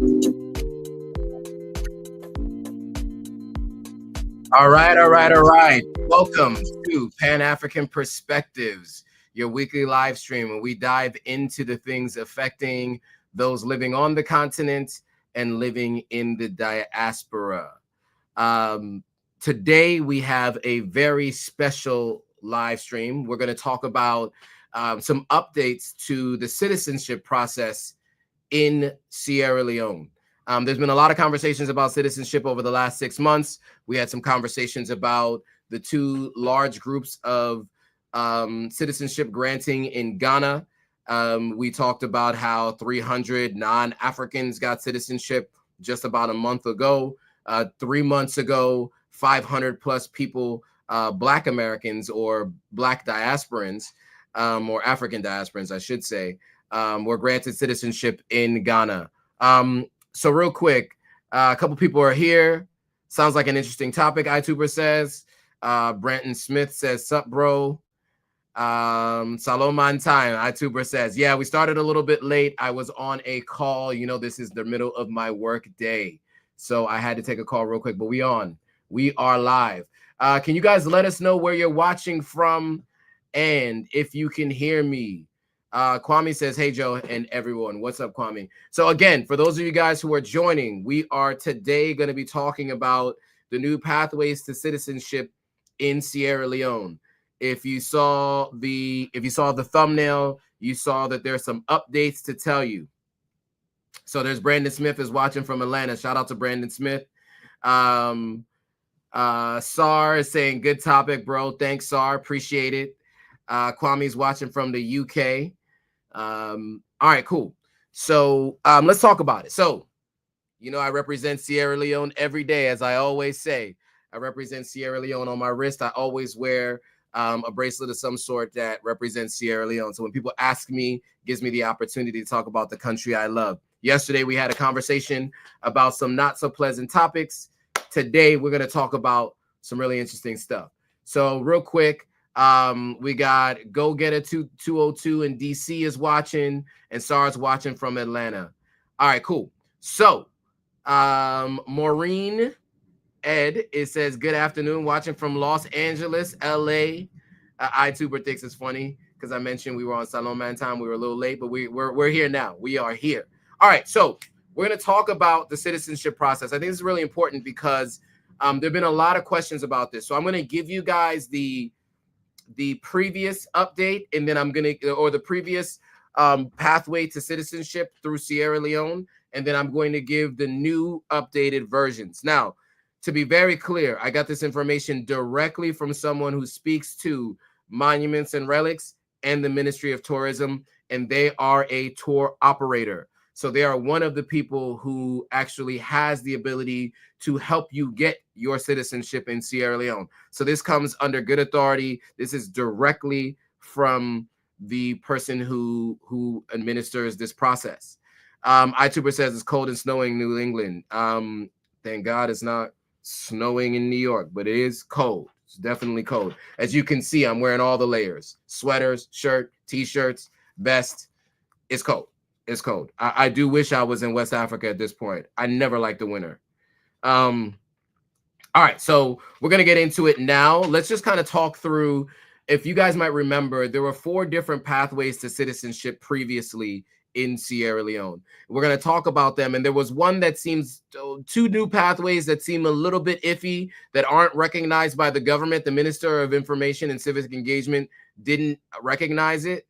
All right, all right, all right. Welcome to Pan-African Perspectives, your weekly live stream where we dive into the things affecting those living on the continent and living in the diaspora. Today, we have a very special live stream. We're going to talk about some updates to the citizenship process in Sierra Leone. There's been a lot of conversations about citizenship over the last 6 months. We had some conversations about the two large groups of citizenship granting in Ghana. We talked about how 300 non-Africans got citizenship just about a month ago. 3 months ago, 500 plus people, Black Americans or Black diasporans, or African diasporans, I should say, were granted citizenship in Ghana. So real quick, a couple people are here. Sounds like an interesting topic, iTuber says. Brenton Smith says, sup, bro. Salomon Time, iTuber says, yeah, we started a little bit late. I was on a call. You know, this is the middle of my work day. So I had to take a call real quick, but we are live. Can you guys let us know where you're watching from and if you can hear me? Kwame says, hey, Joe, and everyone. What's up, Kwame? So again, for those of you guys who are joining, we are today going to be talking about the new pathways to citizenship in Sierra Leone. If you saw the thumbnail, you saw that there's some updates to tell you. So there's Brandon Smith is watching from Atlanta. Shout out to Brandon Smith. Sar is saying, good topic, bro. Thanks, Sar. Appreciate it. Kwame's watching from the UK. All right, cool. So let's talk about it. So, you know, I represent Sierra Leone every day, as I always say. I represent Sierra Leone on my wrist. I always wear a bracelet of some sort that represents Sierra Leone. So when people ask me, it gives me the opportunity to talk about the country I love. Yesterday, we had a conversation about some not so pleasant topics. Today, we're going to talk about some really interesting stuff. So real quick, we got Go Get It 202 in DC is watching, and SAR's watching from Atlanta. All right, cool. So Maureen Ed, it says, good afternoon, watching from Los Angeles, LA. iTuber thinks it's funny because I mentioned we were on Salomon time. We were a little late, but we're here now. We are here. All right, so we're going to talk about the citizenship process. I think this is really important because there have been a lot of questions about this. So I'm going to give you guys the previous update, and then the previous pathway to citizenship through Sierra Leone, and then I'm going to give the new updated versions. Now, to be very clear, I got this information directly from someone who speaks to Monuments and Relics and the Ministry of Tourism, and they are a tour operator. So they are one of the people who actually has the ability to help you get your citizenship in Sierra Leone. So this comes under good authority. This is directly from the person who administers this process. iTuber says it's cold and snowing in New England. Thank God it's not snowing in New York, but it is cold. It's definitely cold. As you can see, I'm wearing all the layers: sweaters, shirt, t-shirts, vest. It's cold. It's cold. I do wish I was in West Africa at this point. I never liked the winter. All right, so we're going to get into it now. Let's just kind of talk through, if you guys might remember, there were 4 different pathways to citizenship previously in Sierra Leone. We're going to talk about them, and there was one that seems, 2 new pathways that seem a little bit iffy, that aren't recognized by the government. The Minister of Information and Civic Engagement didn't recognize it.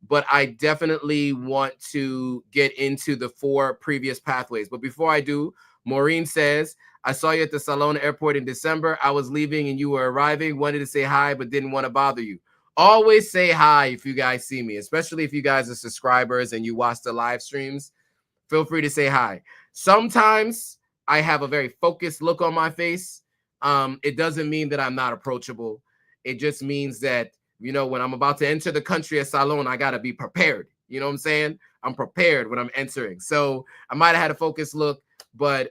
But I definitely want to get into the 4 previous pathways. But before I do, Maureen says, I saw you at the Salone airport in December. I was leaving and you were arriving. Wanted to say hi, but didn't want to bother you. Always say hi if you guys see me, especially if you guys are subscribers and you watch the live streams. Feel free to say hi. Sometimes I have a very focused look on my face. It doesn't mean that I'm not approachable. It just means that, you know, when I'm about to enter the country of Salone, I got to be prepared. You know what I'm saying? I'm prepared when I'm entering. So I might have had a focused look, but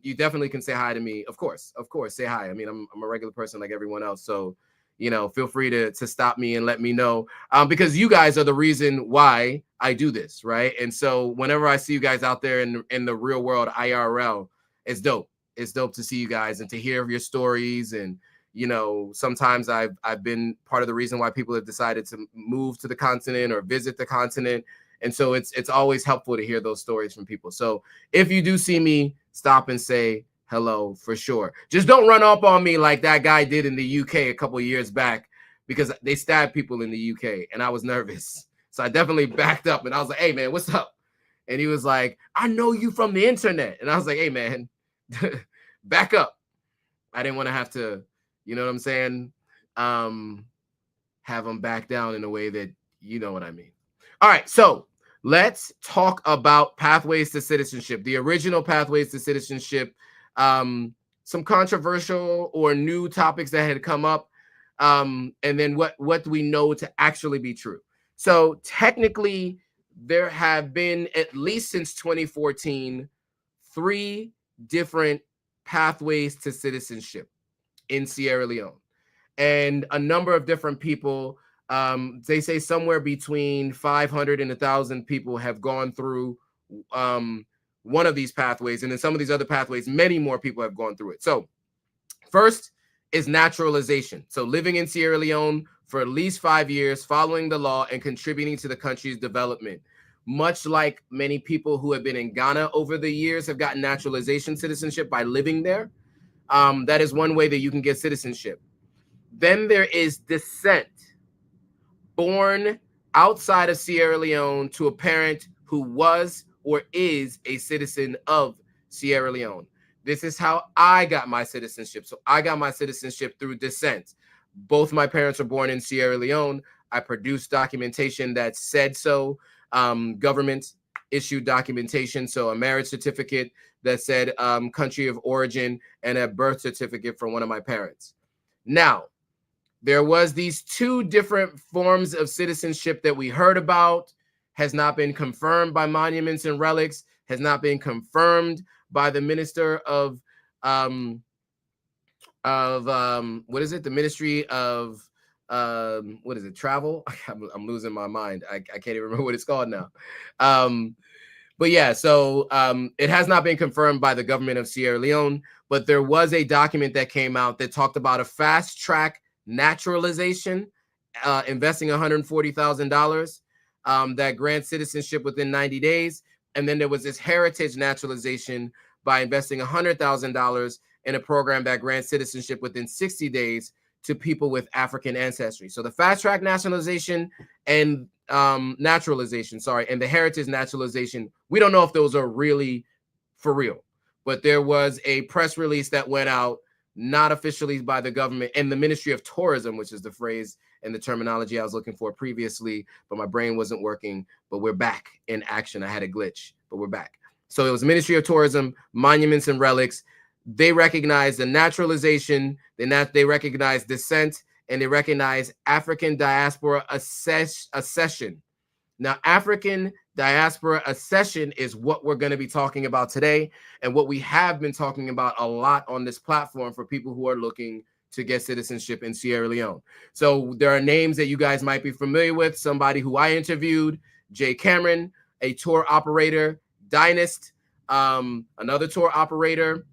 you definitely can say hi to me. Of course, say hi. I mean, I'm a regular person like everyone else. So, you know, feel free to stop me and let me know, because you guys are the reason why I do this, right? And so whenever I see you guys out there in the real world IRL, it's dope. It's dope to see you guys and to hear your stories. And sometimes I've been part of the reason why people have decided to move to the continent or visit the continent. And so it's always helpful to hear those stories from people. So if you do see me, stop and say hello for sure. Just don't run up on me like that guy did in the UK a couple of years back, because they stabbed people in the UK and I was nervous. So I definitely backed up and I was like, hey man, what's up? And he was like, I know you from the internet. And I was like, hey man, back up. I didn't want to have to, you know what I'm saying? Have them back down in a way that, you know what I mean? All right, so let's talk about pathways to citizenship, the original pathways to citizenship, some controversial or new topics that had come up, and then what do we know to actually be true. So technically, there have been, at least since 2014, 3 different pathways to citizenship in Sierra Leone. And a number of different people, they say somewhere between 500 and 1,000 people have gone through one of these pathways. And in some of these other pathways, many more people have gone through it. So first is naturalization. So living in Sierra Leone for at least 5 years, following the law and contributing to the country's development. Much like many people who have been in Ghana over the years have gotten naturalization citizenship by living there. That is one way that you can get citizenship. Then there is descent, born outside of Sierra Leone to a parent who was or is a citizen of Sierra Leone. This is how I got my citizenship. So I got my citizenship through descent. Both my parents were born in Sierra Leone. I produced documentation that said so, government issued documentation. So a marriage certificate that said country of origin, and a birth certificate from one of my parents. Now, there was these 2 different forms of citizenship that we heard about, has not been confirmed by Monuments and Relics, has not been confirmed by the Minister of what is it? The Ministry of what is it? Travel? I'm losing my mind. I can't even remember what it's called now. But yeah, so it has not been confirmed by the government of Sierra Leone, but there was a document that came out that talked about a fast track naturalization, investing $140,000 that grants citizenship within 90 days. And then there was this heritage naturalization by investing $100,000 in a program that grants citizenship within 60 days to people with African ancestry. So the fast track nationalization and naturalization, and the heritage naturalization, we don't know if those are really for real, but there was a press release that went out, not officially by the government and the Ministry of Tourism, which is the phrase and the terminology I was looking for previously, but my brain wasn't working. But we're back in action. I had a glitch, but we're back. So it was Ministry of Tourism, Monuments and Relics. They recognize the naturalization, they recognize descent, and they recognize African diaspora accession. Now, African diaspora accession is what we're going to be talking about today, and what we have been talking about a lot on this platform for people who are looking to get citizenship in Sierra Leone. So there are names that you guys might be familiar with. Somebody who I interviewed, Jay Cameron, a tour operator, Dynast, another tour operator,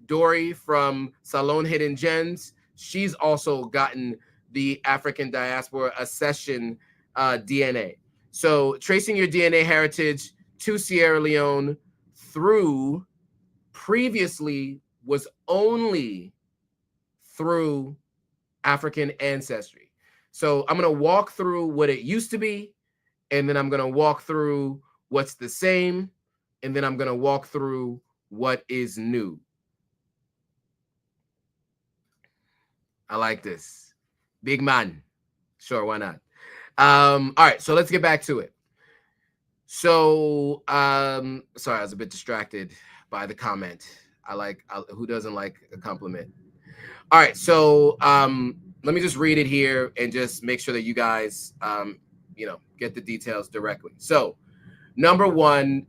Dory from Salon Hidden Gems. She's also gotten the African diaspora accession DNA. So tracing your DNA heritage to Sierra Leone through previously was only through African ancestry. So I'm going to walk through what it used to be, and then I'm going to walk through what's the same, and then I'm going to walk through what is new. I like this. Big man. Sure, why not? All right, so let's get back to it. So, sorry, I was a bit distracted by the comment. Who doesn't like a compliment? All right, so let me just read it here and just make sure that you guys, get the details directly. So, number 1,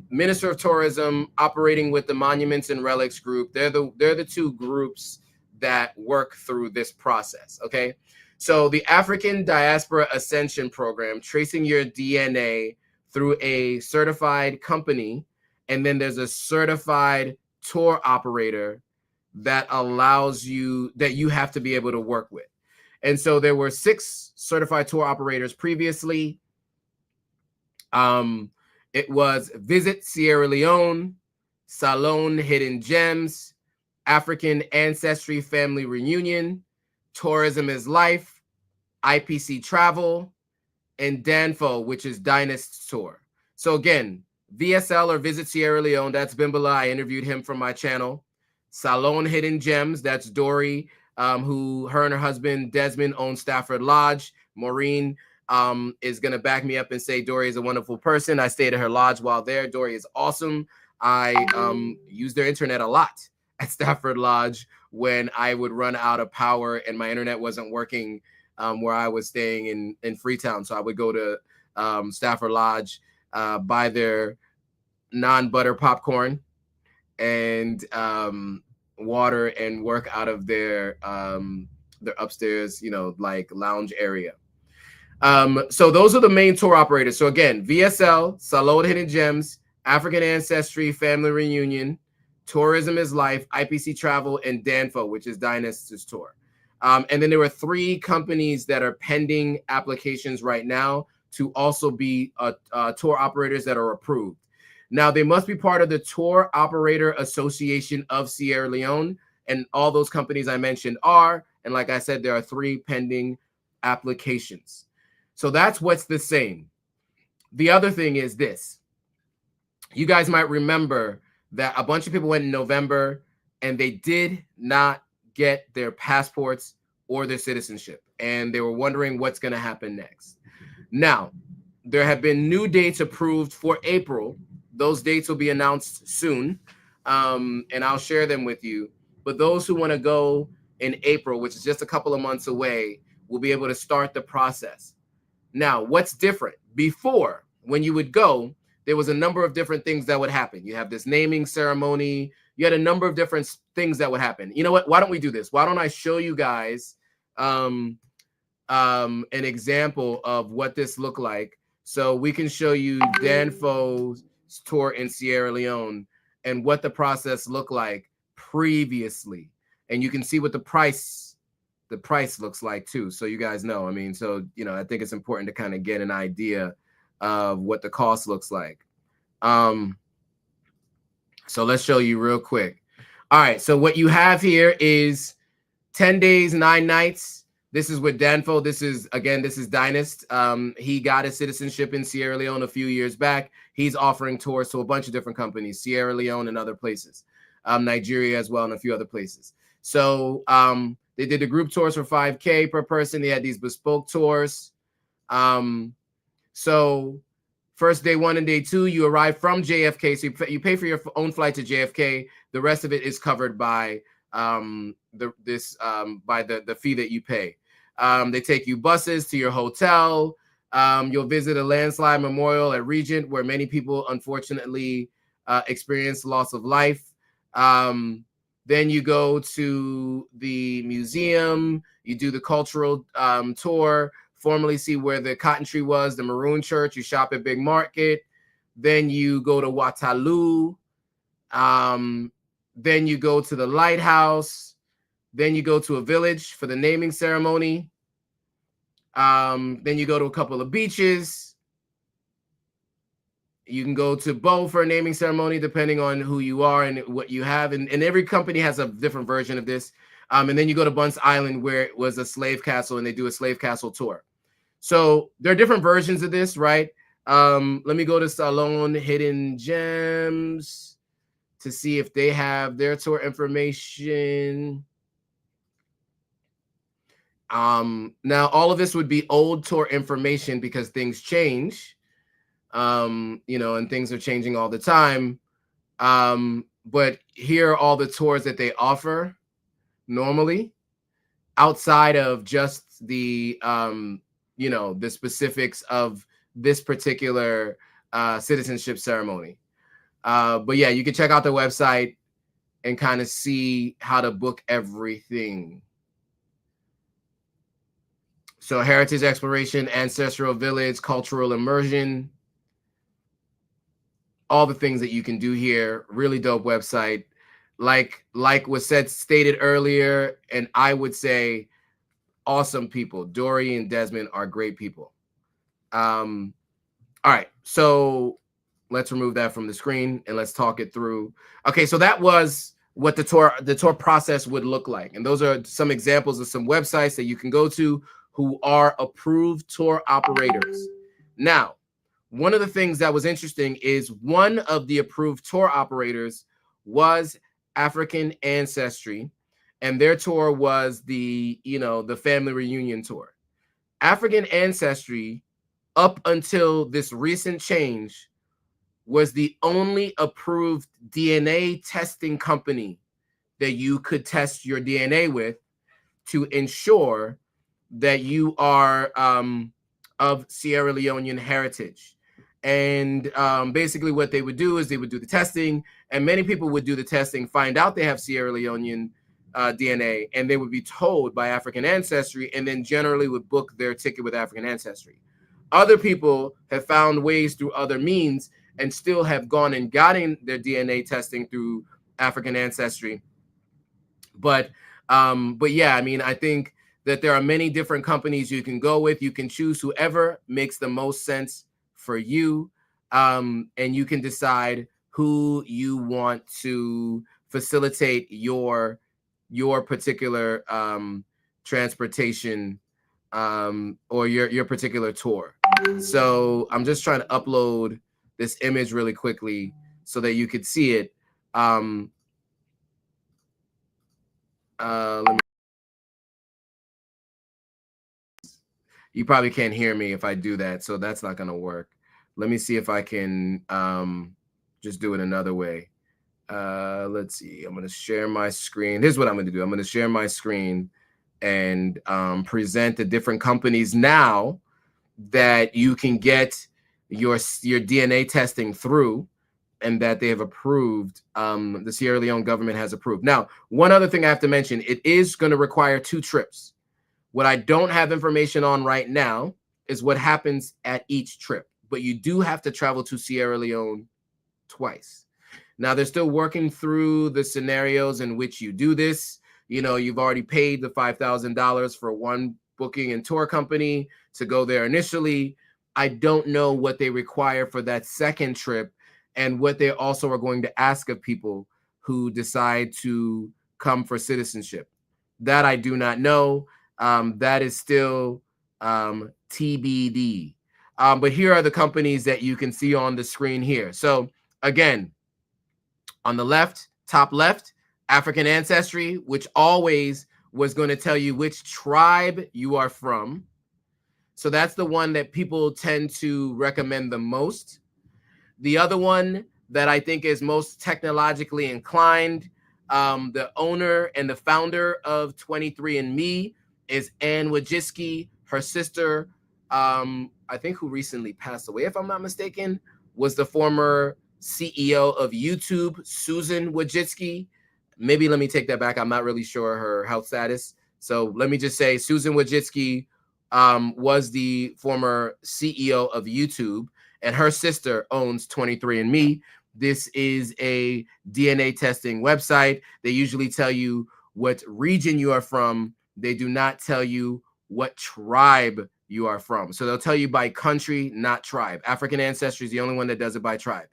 Minister of Tourism operating with the Monuments and Relics group. They're the 2 groups that work through this process. Okay. So the African Diaspora Ascension Program, tracing your DNA through a certified company, and then there's a certified tour operator that allows you, that you have to be able to work with. And so there were 6 certified tour operators previously. It was Visit Sierra Leone, Salon Hidden Gems, African Ancestry Family Reunion, Tourism is Life, IPC Travel, and Danfo, which is Dynast Tour. So again, VSL or Visit Sierra Leone, that's Bimbala. I interviewed him from my channel. Salon Hidden Gems, that's Dory, who her and her husband Desmond own Stafford Lodge. Maureen is going to back me up and say Dory is a wonderful person. I stayed at her lodge while there. Dory is awesome. I use their internet a lot at Stafford Lodge when I would run out of power and my internet wasn't working where I was staying in Freetown. So I would go to Stafford Lodge, buy their non-butter popcorn and water, and work out of their upstairs, like lounge area. So those are the main tour operators. So again, VSL, Salon Hidden Gems, African Ancestry Family Reunion, Tourism is Life, IPC Travel, and Danfo, which is Dynast's tour. And then there were 3 companies that are pending applications right now to also be tour operators that are approved. Now, they must be part of the Tour Operator Association of Sierra Leone, and all those companies I mentioned are. And like I said, there are 3 pending applications. So that's what's the same. The other thing is this. You guys might remember that a bunch of people went in November and they did not get their passports or their citizenship, and they were wondering what's going to happen next. Now, there have been new dates approved for April. Those dates will be announced soon, and I'll share them with you. But those who want to go in April, which is just a couple of months away, will be able to start the process. Now, what's different? Before, when you would go, there was a number of different things that would happen. You have this naming ceremony. You had a number of different things that would happen. You know what? Why don't we do this? Why don't I show you guys an example of what this looked like? So we can show you Danfo's tour in Sierra Leone and what the process looked like previously. And you can see what the price looks like too. So you guys know, I mean, so, I think it's important to kind of get an idea of what the cost looks like. So let's show you real quick. All right. So what you have here is 10 days, 9 nights. This is with Danfo. This is Dynast. He got his citizenship in Sierra Leone a few years back. He's offering tours to a bunch of different companies, Sierra Leone and other places, Nigeria as well, and a few other places. So they did the group tours for $5K per person. They had these bespoke tours. So first day 1 and day 2, you arrive from JFK. So you pay for your own flight to JFK. The rest of it is covered by the fee that you pay. They take you buses to your hotel. You'll visit a landslide memorial at Regent, where many people unfortunately experience loss of life. Then you go to the museum. You do the cultural tour. Formally see where the cotton tree was, the Maroon Church. You shop at Big Market. Then you go to Waterloo. Then you go to the lighthouse. Then you go to a village for the naming ceremony. Then you go to a couple of beaches. You can go to Bow for a naming ceremony, depending on who you are and what you have. And every company has a different version of this. And then you go to Bunce Island, where it was a slave castle, and they do a slave castle tour. So there are different versions of this, right? Let me go to Salon Hidden Gems to see if they have their tour information. Now, all of this would be old tour information because things change, and things are changing all the time. But here are all the tours that they offer normally, outside of just the the specifics of this particular citizenship ceremony. But yeah, you can check out the website and kind of see how to book everything. So heritage exploration, ancestral village, cultural immersion. all the things that you can do here. Really dope website. Like was stated earlier, and I would say awesome people. Dory and Desmond are great people. All right, so let's remove that from the screen and let's talk it through. Okay, so that was what the tour process would look like, and those are some examples of some websites that you can go to who are approved tour operators. Now, one of the things that was interesting is one of the approved tour operators was African ancestry, and their tour was the family reunion tour. African ancestry, up until this recent change, was the only approved DNA testing company that you could test your DNA with to ensure that you are of Sierra Leonean heritage. And basically what they would do is they would do the testing, and many people would do the testing, find out they have Sierra Leonean DNA, and they would be told by African ancestry, and then generally would book their ticket with African ancestry. Other people have found ways through other means and still have gone and gotten their DNA testing through African ancestry. But yeah, I mean, I think that there are many different companies you can go with. You can choose whoever makes the most sense for you, and you can decide who you want to facilitate your particular transportation or your particular tour. So I'm just trying to upload this image really quickly so that you could see it. Let me, you probably can't hear me if I do that, so that's not going to work. Let me see if I can just do it another way. Let's see. I'm going to share my screen. Here's what I'm going to do. I'm going to share my screen and present the different companies now that you can get your DNA testing through, and that they have approved. The Sierra Leone government has approved. Now, one other thing I have to mention, it is going to require 2 trips. What I don't have information on right now is what happens at each trip, but you do have to travel to Sierra Leone twice. Now, they're still working through the scenarios in which you do this. You know, you've already paid the $5,000 for one booking and tour company to go there initially. I don't know what they require for that second trip and what they also are going to ask of people who decide to come for citizenship. That I do not know. That is still TBD. But here are the companies that you can see on the screen here. So again, on the left, top left, African ancestry, which always was going to tell you which tribe you are from. So that's the one that people tend to recommend the most. The other one that I think is most technologically inclined, the owner and the founder of 23andMe is Ann Wojcicki. Her sister, I think who recently passed away, if I'm not mistaken, was the former CEO of YouTube, Susan Wojcicki. Maybe let me take that back. I'm not really sure her health status. So let me just say Susan Wojcicki was the former CEO of YouTube, and her sister owns 23andMe. This is a DNA testing website. They usually tell you what region you are from. They do not tell you what tribe you are from. So they'll tell you by country, not tribe. African ancestry is the only one that does it by tribe.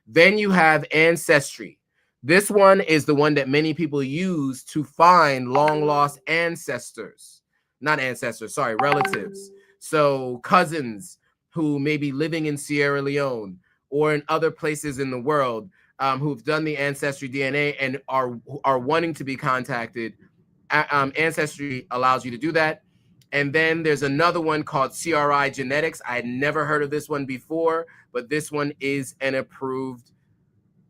Then you have Ancestry. This one is the one that many people use to find long lost ancestors. Not ancestors, sorry, relatives. So cousins who may be living in Sierra Leone or in other places in the world who've done the Ancestry DNA and are wanting to be contacted. Ancestry allows you to do that. And then there's another one called CRI Genetics. I had never heard of this one before, but this one is an approved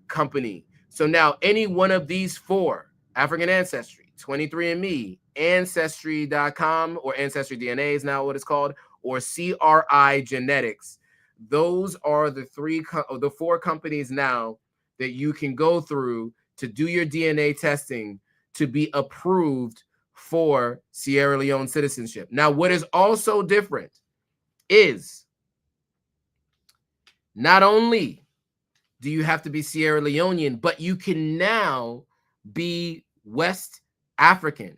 company. So now any one of these 4, African Ancestry, 23andMe, Ancestry.com, or Ancestry DNA is now what it's called, or CRI Genetics, those are the 4 companies now that you can go through to do your DNA testing to be approved for Sierra Leone citizenship. Now, what is also different is not only do you have to be Sierra Leonean, but you can now be West African.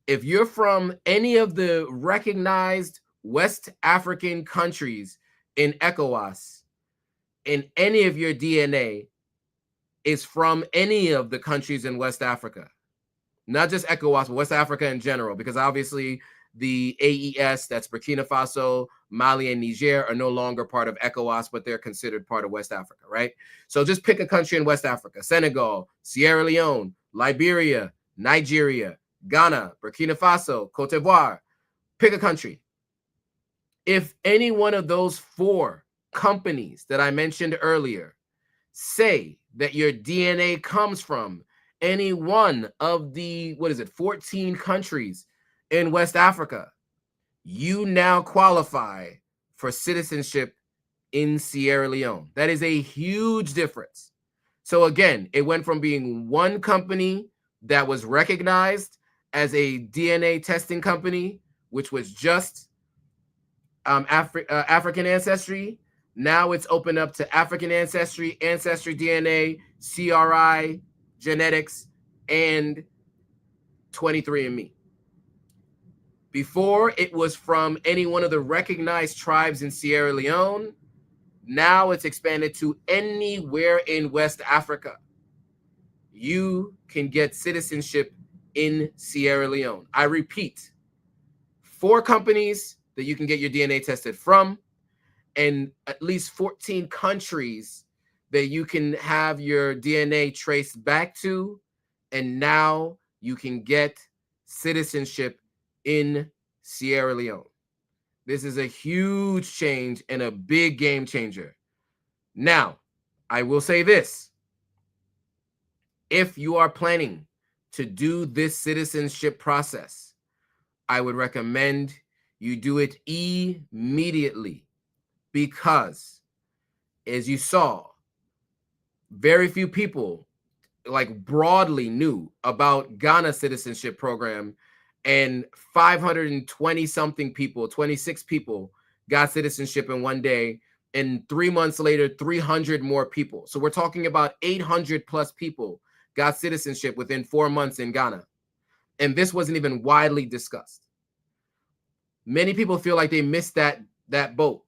If you're from any of the recognized West African countries in ECOWAS, and any of your DNA is from any of the countries in West Africa, not just ECOWAS, but West Africa in general, because obviously the AES, that's Burkina Faso, Mali, and Niger, are no longer part of ECOWAS, but they're considered part of West Africa, right? So just pick a country in West Africa: Senegal, Sierra Leone, Liberia, Nigeria, Ghana, Burkina Faso, Cote d'Ivoire. Pick a country. If any one of those 4 companies that I mentioned earlier say that your DNA comes from any one of the, 14 countries in West Africa, you now qualify for citizenship in Sierra Leone. That is a huge difference. So again, it went from being one company that was recognized as a DNA testing company, which was just African ancestry. Now it's opened up to African ancestry, Ancestry DNA, CRI, genetics, and 23andMe. Before, it was from any one of the recognized tribes in Sierra Leone. Now it's expanded to anywhere in West Africa. You can get citizenship in Sierra Leone. I repeat, 4 companies that you can get your DNA tested from, and at least 14 countries that you can have your DNA traced back to, and now you can get citizenship in Sierra Leone. This is a huge change and a big game changer. Now, I will say this. If you are planning to do this citizenship process, I would recommend you do it immediately, because, as you saw, very few people broadly knew about Ghana's citizenship program, and 520 something people, 26 people got citizenship in one day, and 3 months later, 300 more people. So we're talking about 800 plus people got citizenship within 4 months in Ghana. And this wasn't even widely discussed. Many people feel like they missed that boat.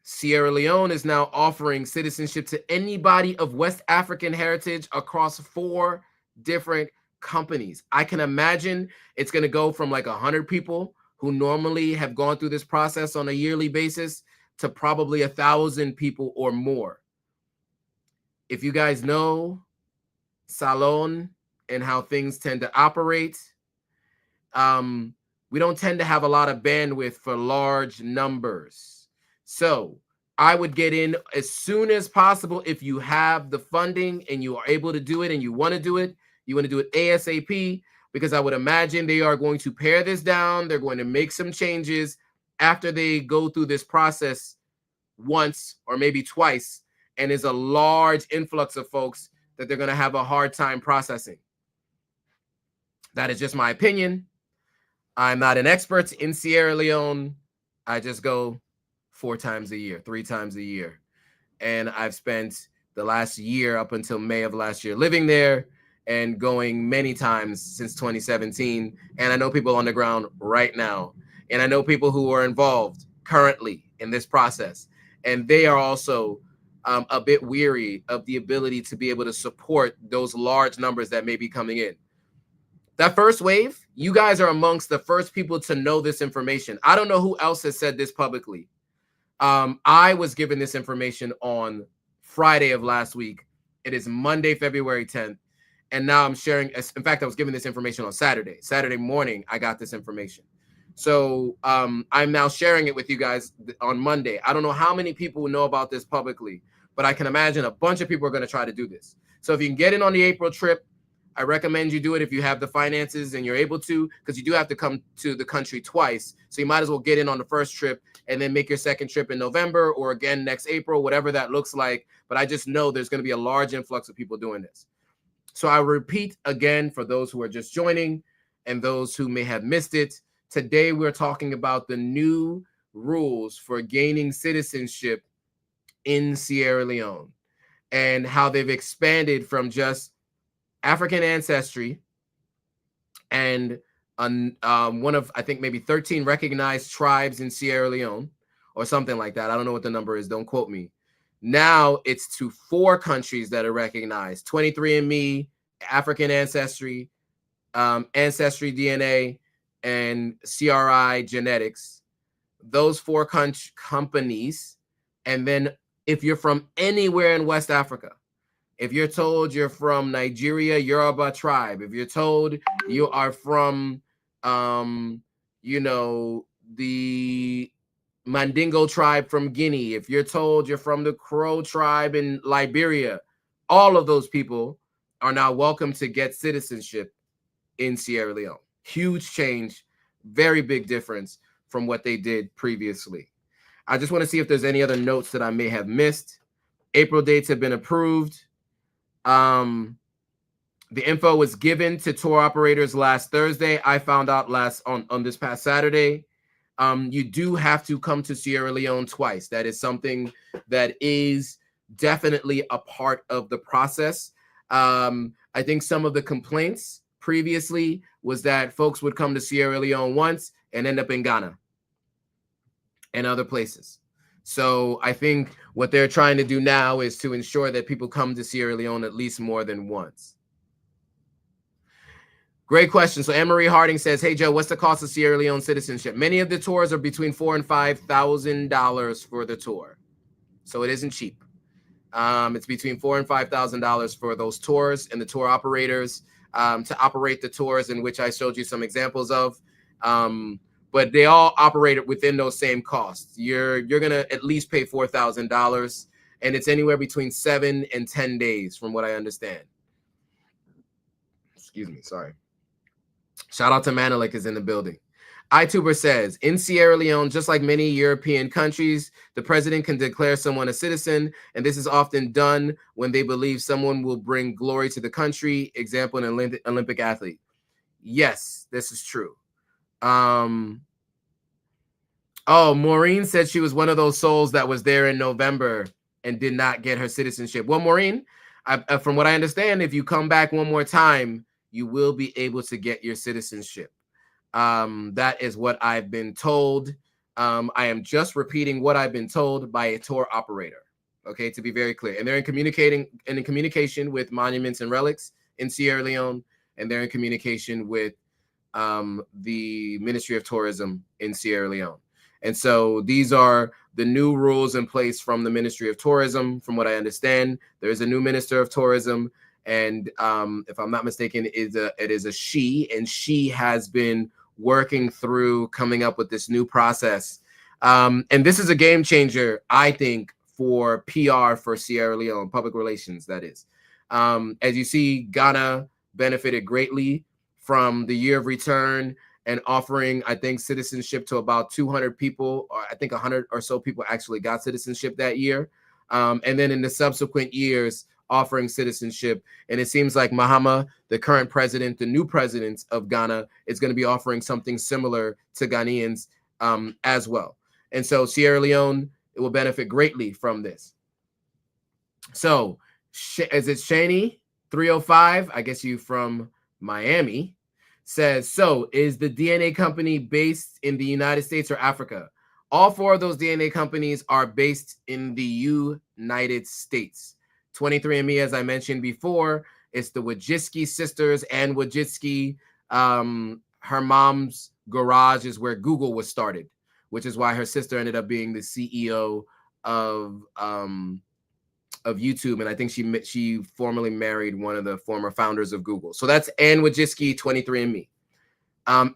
Sierra Leone is now offering citizenship to anybody of West African heritage across 4 different companies. I can imagine it's going to go from 100 people who normally have gone through this process on a yearly basis to probably 1,000 people or more. If you guys know Salon and how things tend to operate, we don't tend to have a lot of bandwidth for large numbers. So I would get in as soon as possible. If you have the funding and you are able to do it and you want to do it ASAP, because I would imagine they are going to pare this down. They're going to make some changes after they go through this process once or maybe twice, and there's a large influx of folks that they're going to have a hard time processing. That is just my opinion. I'm not an expert in Sierra Leone. I just go 4 times a year, 3 times a year. And I've spent the last year up until May of last year living there and going many times since 2017. And I know people on the ground right now. And I know people who are involved currently in this process. And they are also a bit weary of the ability to be able to support those large numbers that may be coming in. That first wave, you guys are amongst the first people to know this information. I don't know who else has said this publicly. I was given this information on Friday of last week. It is Monday, February 10th. And now I'm sharing. In fact, I was given this information on Saturday. Saturday morning, I got this information. So I'm now sharing it with you guys on Monday. I don't know how many people know about this publicly, but I can imagine a bunch of people are going to try to do this. So if you can get in on the April trip, I recommend you do it if you have the finances and you're able to, because you do have to come to the country twice. So you might as well get in on the first trip and then make your second trip in November or again next April, whatever that looks like. But I just know there's going to be a large influx of people doing this. So I repeat again for those who are just joining and those who may have missed it. Today we're talking about the new rules for gaining citizenship in Sierra Leone and how they've expanded from just African ancestry and one of, I think, maybe 13 recognized tribes in Sierra Leone or something like that. I don't know what the number is. Don't quote me. Now it's to 4 countries that are recognized: 23andMe, African ancestry, Ancestry DNA, and CRI Genetics. Those 4 companies. And then if you're from anywhere in West Africa, if you're told you're from Nigeria, Yoruba tribe, if you're told you are from, the Mandingo tribe from Guinea, if you're told you're from the Crow tribe in Liberia, all of those people are now welcome to get citizenship in Sierra Leone. Huge change, very big difference from what they did previously. I just want to see if there's any other notes that I may have missed. April dates have been approved. The info was given to tour operators last Thursday. I found out on this past Saturday. You do have to come to Sierra Leone twice. That is something that is definitely a part of the process. I think some of the complaints previously was that folks would come to Sierra Leone once and end up in Ghana and other places. So I think what they're trying to do now is to ensure that people come to Sierra Leone at least more than once. Great question. So Anne-Marie Harding says, hey, Joe, what's the cost of Sierra Leone citizenship? Many of the tours are between $4,000 and $5,000 for the tour. So it isn't cheap. It's between $4,000 and $5,000 for those tours and the tour operators to operate the tours, in which I showed you some examples of. But they all operate within those same costs. You're going to at least pay $4,000, and it's anywhere between 7 and 10 days from what I understand. Excuse me. Sorry. Shout out to Manelik is in the building. iTuber says, in Sierra Leone, just like many European countries, the president can declare someone a citizen, and this is often done when they believe someone will bring glory to the country. Example, an Olympic athlete. Yes, this is true. Oh, Maureen said she was one of those souls that was there in November and did not get her citizenship. Well, Maureen, from what I understand, if you come back one more time, you will be able to get your citizenship. That is what I've been told. I am just repeating what I've been told by a tour operator. Okay, to be very clear. And they're in communication with Monuments and Relics in Sierra Leone, and they're in communication with the Ministry of Tourism in Sierra Leone. And so these are the new rules in place from the Ministry of Tourism. From what I understand, there is a new Minister of Tourism, and if I'm not mistaken, it is a she, and she has been working through coming up with this new process. And this is a game changer, I think, for PR for Sierra Leone, public relations, that is. As you see, Ghana benefited greatly from the year of return and offering, I think, citizenship to about 200 people, or I think 100 or so people actually got citizenship that year. And then in the subsequent years, offering citizenship. And it seems like Mahama, the current president, the new president of Ghana, is going to be offering something similar to Ghanaians as well. And so Sierra Leone, it will benefit greatly from this. So is it Shani 305? I guess you from Miami. Says, so is the DNA company based in the United States or Africa? All 4 of those DNA companies are based in the United States. 23andMe, as I mentioned before, it's the Wojcicki sisters, and Wojcicki, her mom's garage is where Google was started, which is why her sister ended up being the CEO of YouTube, and I think she formerly married one of the former founders of Google. So that's Anne Wojcicki, 23andMe.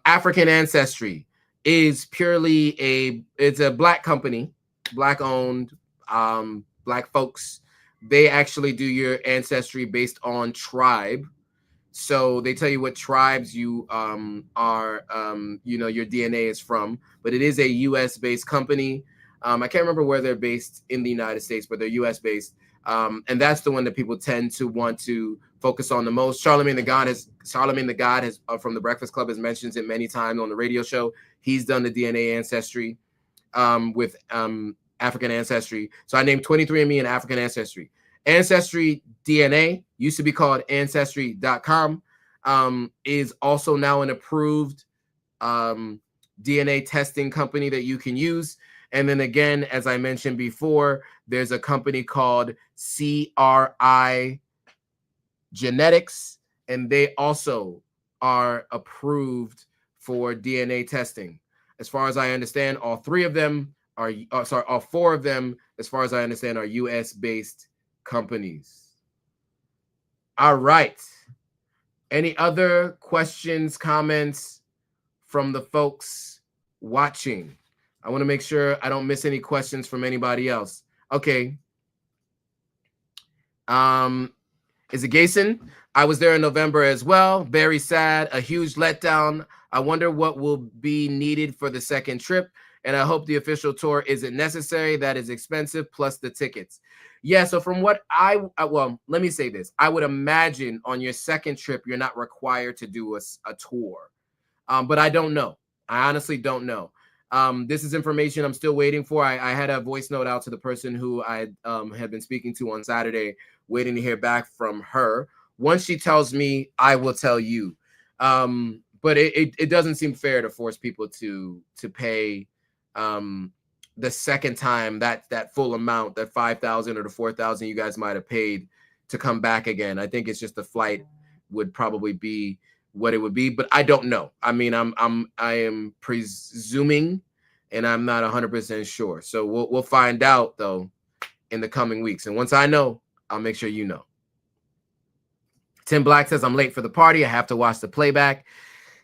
African Ancestry is purely it's a Black company, Black owned, Black folks. They actually do your ancestry based on tribe. So they tell you what tribes you are, your DNA is from, but it is a US based company. I can't remember where they're based in the United States, but they're US based. And that's the one that people tend to want to focus on the most. Charlemagne the God has from the Breakfast Club has mentioned it many times on the radio show. He's done the DNA ancestry with African ancestry. So I named 23andMe and African ancestry. Ancestry DNA used to be called Ancestry.com, is also now an approved DNA testing company that you can use. And then again, as I mentioned before, there's a company called CRI Genetics, and they also are approved for DNA testing. As far as I understand, all three of them are, all four of them, as far as I understand, are US based companies. All right. Any other questions, comments from the folks watching? I want to make sure I don't miss any questions from anybody else. Okay. Is it Gason? I was there in November as well. Very sad, a huge letdown. I wonder what will be needed for the second trip. And I hope the official tour isn't necessary. That is expensive, plus the tickets. Yeah, so from what well, let me say this. I would imagine on your second trip, you're not required to do a tour. But I don't know. I honestly don't know. This is information I'm still waiting for. I had a voice note out to the person who I had been speaking to on Saturday, waiting to hear back from her. Once she tells me, I will tell you. But it doesn't seem fair to force people to pay the second time that full amount, that $5,000 or the $4,000 you guys might have paid to come back again. I think it's just the flight would probably be what it would be, but I don't know. I mean, I am presuming, and I'm not 100% sure. So we'll find out though in the coming weeks. And once I know, I'll make sure you know. Tim Black says, I'm late for the party. I have to watch the playback.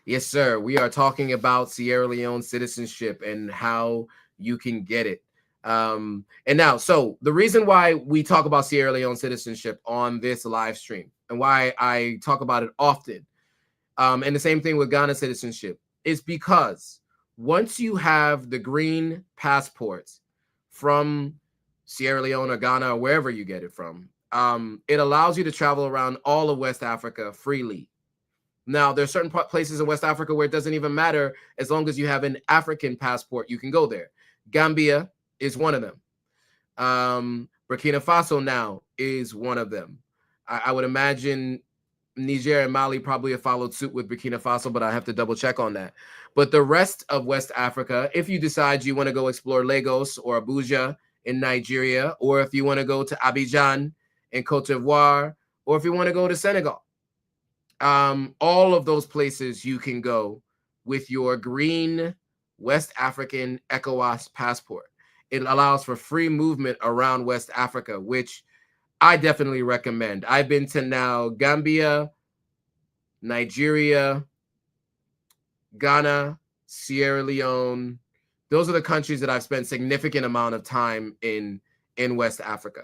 Yes, sir. We are talking about Sierra Leone citizenship and how you can get it. And now, so the reason why we talk about Sierra Leone citizenship on this live stream and why I talk about it often, and the same thing with Ghana citizenship, is because once you have the green passports from Sierra Leone or Ghana or wherever you get it from, it allows you to travel around all of West Africa freely. Now, there's certain places in West Africa where it doesn't even matter. As long as you have an African passport, you can go there. Gambia is one of them. Burkina Faso now is one of them. I would imagine Niger and Mali probably have followed suit with Burkina Faso, but I have to double check on that. But the rest of West Africa, if you decide you want to go explore Lagos or Abuja in Nigeria, or if you want to go to Abidjan in Cote d'Ivoire, or if you want to go to Senegal, all of those places you can go with your green West African ECOWAS passport. It allows for free movement around West Africa, which I definitely recommend. I've been to now Gambia, Nigeria, Ghana, Sierra Leone. Those are the countries that I've spent significant amount of time in West Africa.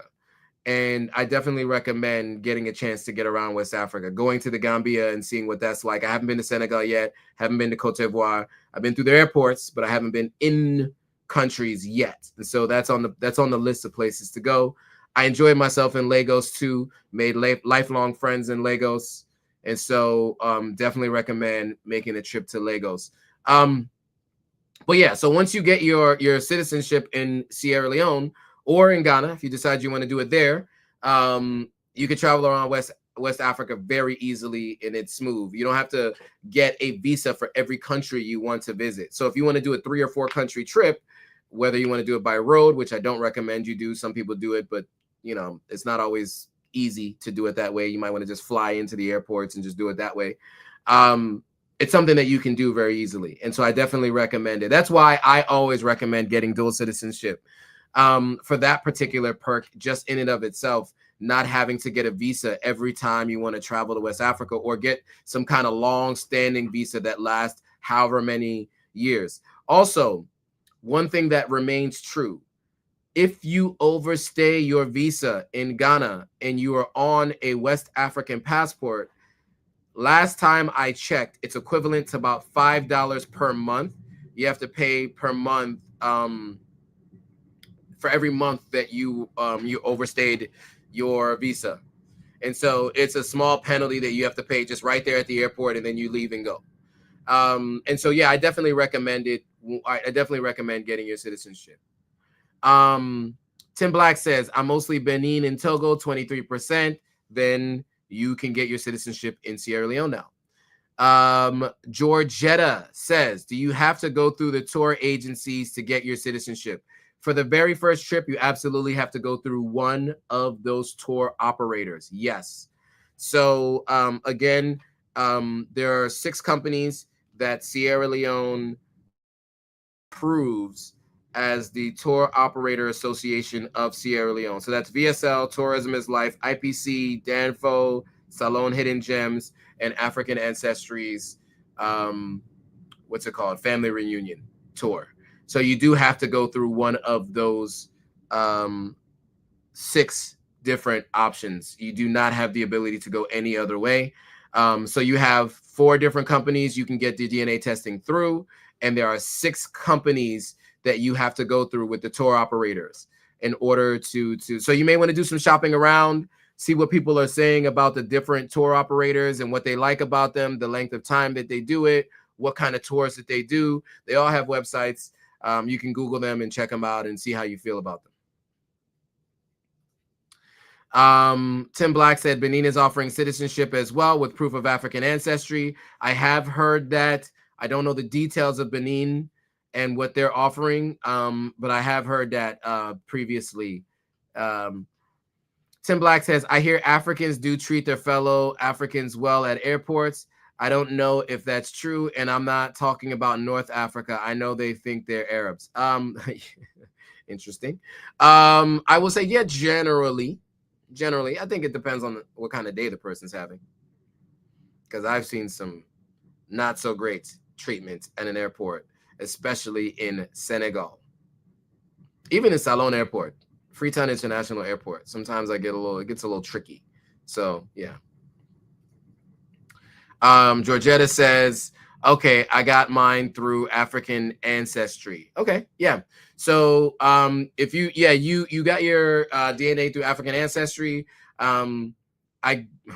And I definitely recommend getting a chance to get around West Africa, going to the Gambia and seeing what that's like. I haven't been to Senegal yet, haven't been to Cote d'Ivoire. I've been through the airports, but I haven't been in countries yet. And so that's on the list of places to go. I enjoyed myself in Lagos too, made lifelong friends in Lagos. And so definitely recommend making a trip to Lagos. But yeah, so once you get your citizenship in Sierra Leone or in Ghana, if you decide you want to do it there, you can travel around West Africa very easily, and it's smooth. You don't have to get a visa for every country you want to visit. So if you want to do a 3 or 4 country trip, whether you want to do it by road, which I don't recommend you do, some people do it, but you know, it's not always easy to do it that way. You might want to just fly into the airports and just do it that way. It's something that you can do very easily. And so I definitely recommend it. That's why I always recommend getting dual citizenship. For that particular perk, just in and of itself, not having to get a visa every time you want to travel to West Africa or get some kind of long-standing visa that lasts however many years. Also, one thing that remains true, if you overstay your visa in Ghana and you are on a West African passport, last time I checked, it's equivalent to about $5 per month. You have to pay per month for every month that you overstayed your visa. And so it's a small penalty that you have to pay just right there at the airport, and then you leave and go. And so, yeah, I definitely recommend it. I definitely recommend getting your citizenship. Tim Black says, I'm mostly Benin and Togo, 23%. Then you can get your citizenship in Sierra Leone now. Georgetta says, do you have to go through the tour agencies to get your citizenship? For the very first trip, you absolutely have to go through one of those tour operators. Yes. So again, there are 6 companies that Sierra Leone approves as the Tour Operator Association of Sierra Leone. So that's VSL, Tourism is Life, IPC, Danfo, Salon Hidden Gems, and African Ancestry's, what's it called? Family Reunion Tour. So you do have to go through one of those 6 different options. You do not have the ability to go any other way. So you have 4 different companies you can get the DNA testing through, and there are 6 companies that you have to go through with the tour operators in order to so you may want to do some shopping around, see what people are saying about the different tour operators and what they like about them, the length of time that they do it, what kind of tours that they do. They all have websites. You can Google them and check them out and see how you feel about them. Tim Black said Benin is offering citizenship as well with proof of African ancestry. I have heard that. I don't know the details of Benin and what they're offering, but I have heard that previously. Tim Black says, I hear Africans do treat their fellow Africans well at airports. I don't know if that's true, and I'm not talking about North Africa. I know they think they're Arabs. Interesting. I will say, yeah, generally, I think it depends on what kind of day the person's having, because I've seen some not so great treatment at an airport, especially in Senegal. Even in Salon Airport, Freetown International Airport, sometimes it gets a little tricky. So yeah. Georgetta says, okay, I got mine through African ancestry. Okay, yeah. So if you got your DNA through African ancestry, I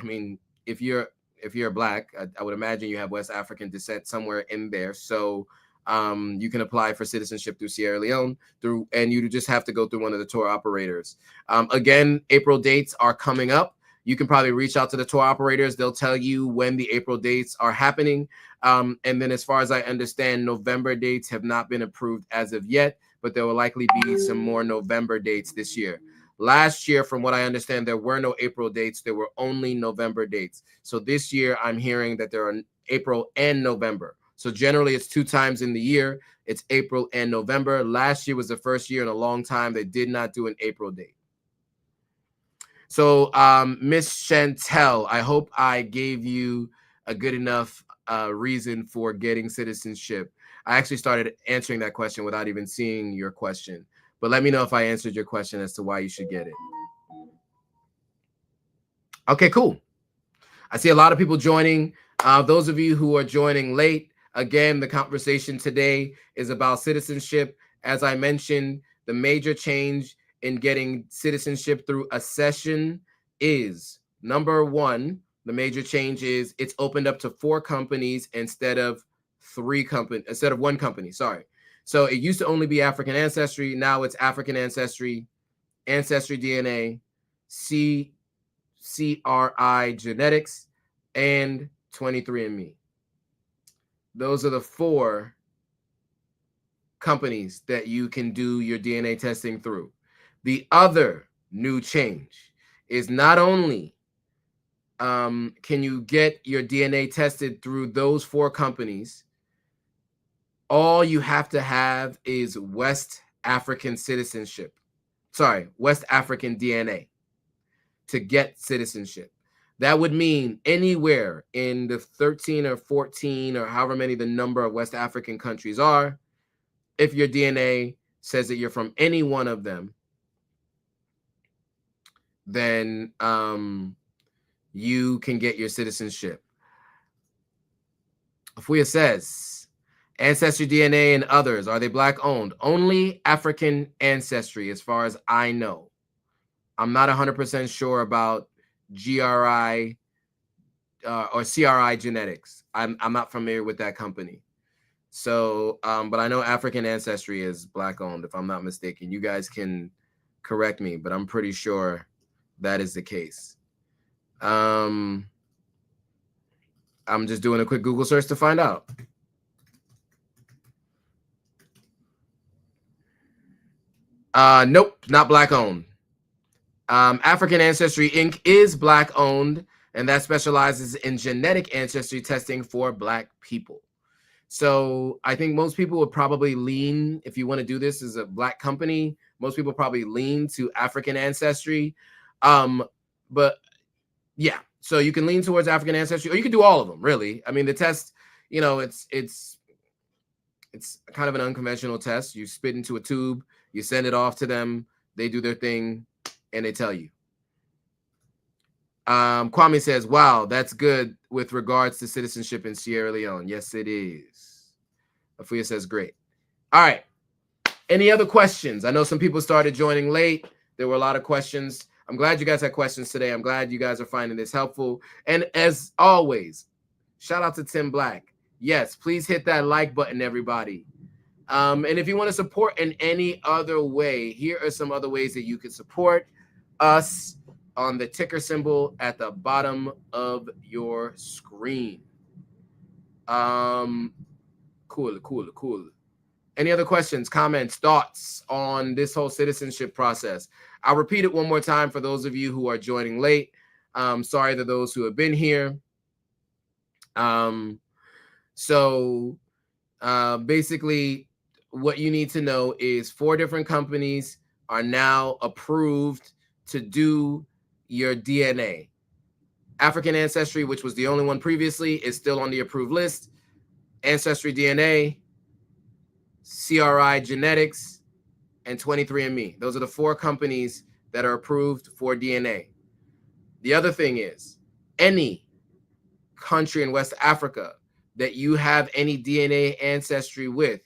mean, if you're Black, I would imagine you have West African descent somewhere in there. So you can apply for citizenship through Sierra Leone and you just have to go through one of the tour operators. Again, April dates are coming up. You can probably reach out to the tour operators. They'll tell you when the April dates are happening. And then as far as I understand, November dates have not been approved as of yet, but there will likely be some more November dates this year. Last year, from what I understand, there were no April dates. There were only November dates. So this year, I'm hearing that there are April and November. So generally, it's 2 times in the year. It's April and November. Last year was the first year in a long time they did not do an April date. So, Miss Chantel, I hope I gave you a good enough reason for getting citizenship. I actually started answering that question without even seeing your question. But let me know if I answered your question as to why you should get it. Okay, cool. I see a lot of people joining. Those of you who are joining late, again, the conversation today is about citizenship. As I mentioned, the major change in getting citizenship through accession is, number 1, the major change is it's opened up to 4 companies instead of 1 company. Sorry. So it used to only be African ancestry. Now it's African ancestry, Ancestry DNA, CRI Genetics, and 23andMe. Those are the 4 companies that you can do your DNA testing through. The other new change is not only can you get your DNA tested through those 4 companies, all you have to have is West African citizenship. Sorry, West African DNA to get citizenship. That would mean anywhere in the 13 or 14 or however many the number of West African countries are, if your DNA says that you're from any one of them, then you can get your citizenship. Afuya says, Ancestry DNA and others, are they Black owned? Only African ancestry, as far as I know. I'm not 100% sure about GRI or CRI Genetics. I'm not familiar with that company. So, but I know African Ancestry is Black owned, if I'm not mistaken. You guys can correct me, but I'm pretty sure that is the case. I'm just doing a quick Google search to find out. Nope, not Black owned. African Ancestry Inc. is Black owned, and that specializes in genetic ancestry testing for Black people. So I think most people would probably lean, if you want to do this as a Black company, most people probably lean to African Ancestry. But yeah, so you can lean towards African Ancestry, or you can do all of them, really. I mean, the test, you know, it's kind of an unconventional test. You spit into a tube, you send it off to them, they do their thing, and they tell you. Kwame says, wow, that's good with regards to citizenship in Sierra Leone. Yes, it is. Afuya says, great. All right. Any other questions? I know some people started joining late. There were a lot of questions. I'm glad you guys had questions today. I'm glad you guys are finding this helpful. And as always, shout out to Tim Black. Yes, please hit that like button, everybody. And if you want to support in any other way, here are some other ways that you can support us on the ticker symbol at the bottom of your screen. Cool. Any other questions, comments, thoughts on this whole citizenship process? I'll repeat it one more time for those of you who are joining late. Sorry to those who have been here. Basically, what you need to know is 4 different companies are now approved to do your DNA. African Ancestry, which was the only one previously, is still on the approved list. Ancestry DNA, CRI Genetics, and 23andMe. Those are the 4 companies that are approved for DNA. The other thing is, any country in West Africa that you have any DNA ancestry with,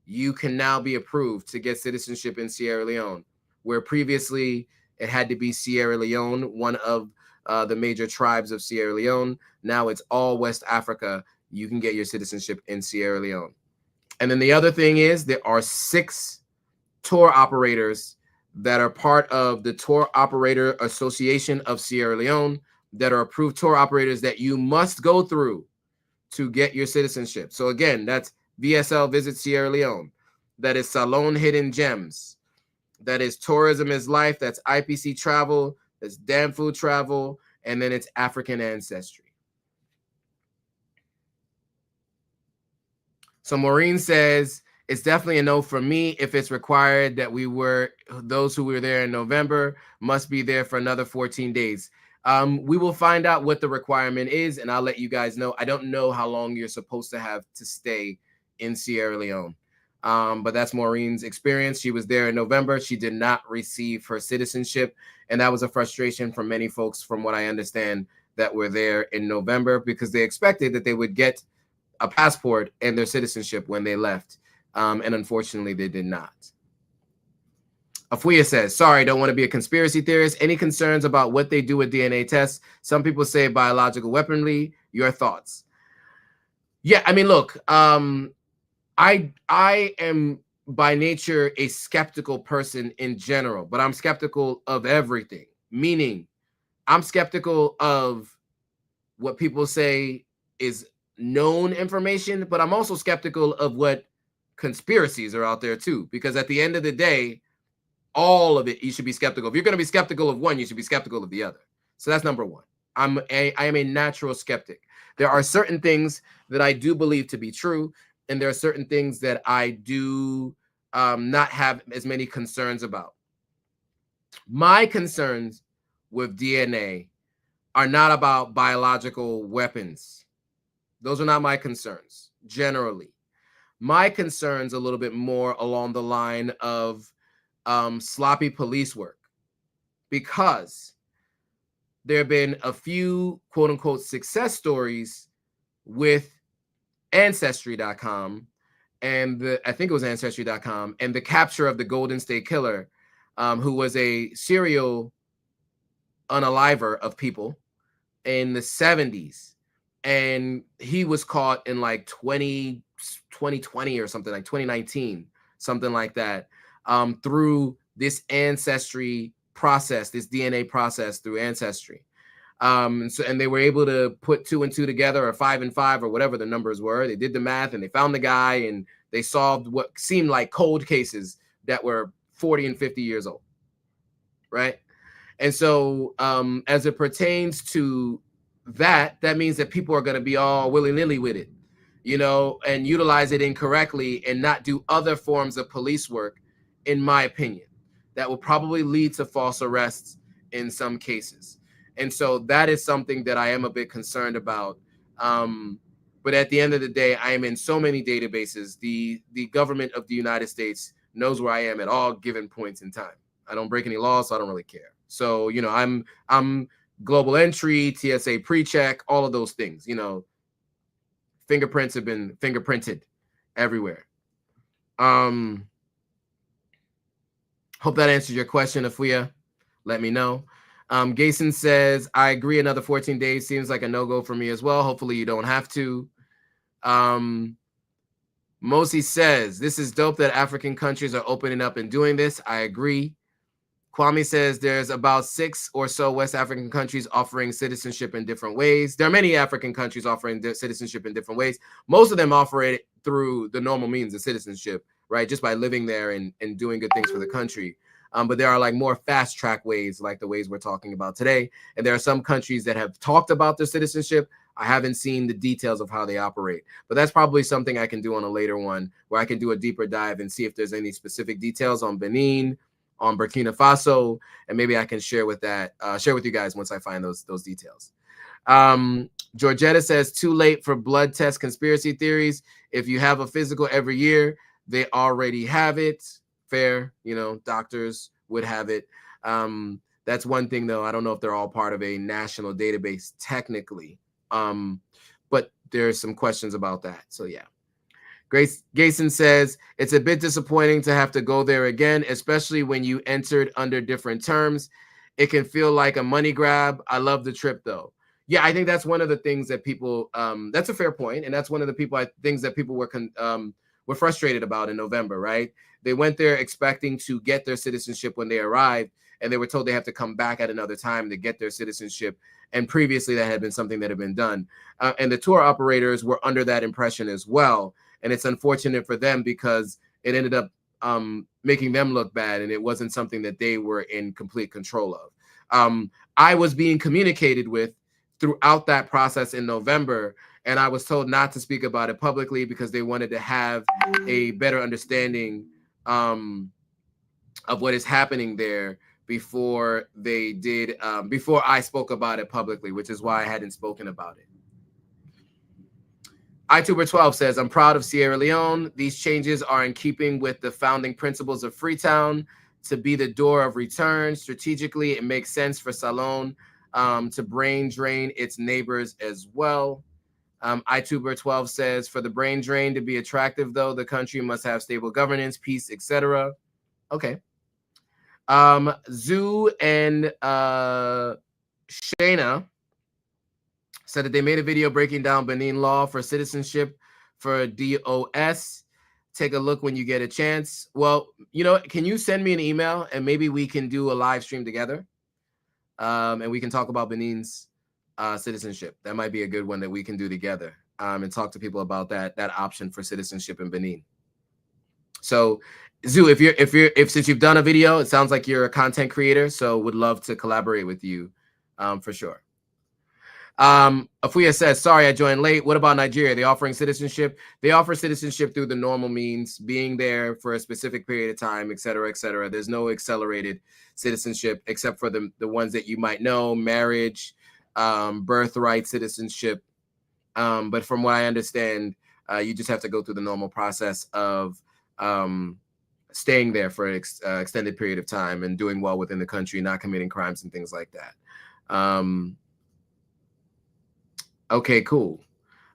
you can now be approved to get citizenship in Sierra Leone, where previously it had to be Sierra Leone, one of the major tribes of Sierra Leone. Now it's all West Africa. You can get your citizenship in Sierra Leone. And then the other thing is there are 6 tour operators that are part of the Tour Operator Association of Sierra Leone that are approved tour operators that you must go through to get your citizenship. So again, that's VSL Visit Sierra Leone. That is Salon Hidden Gems. That is Tourism is Life. That's IPC Travel. That's Damn Food Travel. And then it's African Ancestry. So Maureen says, it's definitely a no for me if it's required that those who were there in November must be there for another 14 days. We will find out what the requirement is, and I'll let you guys know. I don't know how long you're supposed to have to stay in Sierra Leone. But that's Maureen's experience. She was there in November. She did not receive her citizenship, and that was a frustration for many folks, from what I understand, that were there in November, because they expected that they would get a passport and their citizenship when they left. And unfortunately, they did not. Afuya says, sorry, don't want to be a conspiracy theorist. Any concerns about what they do with DNA tests? Some people say biological weaponry. Your thoughts? Yeah, I mean, look, I am by nature a skeptical person in general, but I'm skeptical of everything. Meaning, I'm skeptical of what people say is known information, but I'm also skeptical of what conspiracies are out there too, because at the end of the day, all of it you should be skeptical. If you're going to be skeptical of one, you should be skeptical of the other. So that's number one. I am a natural skeptic. There are certain things that I do believe to be true, and there are certain things that I do not have as many concerns about. My concerns with DNA are not about biological weapons. Those are not my concerns, generally. My concerns a little bit more along the line of sloppy police work, because there have been a few quote unquote success stories with Ancestry.com and I think it was Ancestry.com, and the capture of the Golden State Killer, who was a serial unaliver of people in the 70s. and he was caught in like 2020 or something, like 2019, something like that, through this ancestry process, this DNA process through Ancestry. And they were able to put 2 and 2 together, or 5 and 5, or whatever the numbers were. They did the math and they found the guy, and they solved what seemed like cold cases that were 40 and 50 years old, right? And so as it pertains to that means that people are going to be all willy-nilly with it, you know, and utilize it incorrectly and not do other forms of police work, in my opinion, that will probably lead to false arrests in some cases. And so that is something that I am a bit concerned about. But at the end of the day, I am in so many databases. The government of the United States knows where I am at all given points in time. I don't break any laws, so I don't really care. So, you know, I'm global entry, TSA pre-check, all of those things, you know. Fingerprints have been fingerprinted everywhere. Hope that answers your question, Afuya. Let me know. Gason says, I agree, another 14 days seems like a no-go for me as well. Hopefully you don't have to. Mosi says, this is dope that African countries are opening up and doing this. I agree. Kwame says there's about 6 or so West African countries offering citizenship in different ways. There are many African countries offering citizenship in different ways. Most of them offer it through the normal means of citizenship, right? Just by living there and doing good things for the country. But there are like more fast track ways, like the ways we're talking about today. And there are some countries that have talked about their citizenship. I haven't seen the details of how they operate, but that's probably something I can do on a later one, where I can do a deeper dive and see if there's any specific details on Benin, on Burkina Faso, and maybe I can share with you guys once I find those details. Georgetta says, too late for blood test conspiracy theories. If you have a physical every year, they already have it. Fair, you know, doctors would have it. That's one thing, though. I don't know if they're all part of a national database technically, but there's some questions about that. So yeah. Grace Gason says, it's a bit disappointing to have to go there again, especially when you entered under different terms. It can feel like a money grab. I love the trip, though. Yeah, I think that's one of the things that people, that's a fair point. And that's one of the things that people were frustrated about in November, right? They went there expecting to get their citizenship when they arrived, and they were told they have to come back at another time to get their citizenship. And previously that had been something that had been done. And the tour operators were under that impression as well. And it's unfortunate for them because it ended up making them look bad, and it wasn't something that they were in complete control of. I was being communicated with throughout that process in November, and I was told not to speak about it publicly because they wanted to have a better understanding of what is happening there before I spoke about it publicly, which is why I hadn't spoken about it. iTuber12 says, I'm proud of Sierra Leone. These changes are in keeping with the founding principles of Freetown to be the door of return. Strategically, it makes sense for Salone to brain drain its neighbors as well. iTuber12 says, for the brain drain to be attractive, though, the country must have stable governance, peace, etc. Okay. Zoo and Shayna said that they made a video breaking down Benin law for citizenship for DOS. Take a look when you get a chance. Well, you know, can you send me an email and maybe we can do a live stream together? And we can talk about Benin's citizenship. That might be a good one that we can do together and talk to people about that option for citizenship in Benin. So, Zoo, if since you've done a video, it sounds like you're a content creator, so would love to collaborate with you for sure. Afuya says, sorry, I joined late. What about Nigeria? Are they offering citizenship? They offer citizenship through the normal means, being there for a specific period of time, et cetera, et cetera. There's no accelerated citizenship except for the ones that you might know, marriage, birthright citizenship. But from what I understand, you just have to go through the normal process of staying there for an extended period of time and doing well within the country, not committing crimes and things like that. Okay, cool.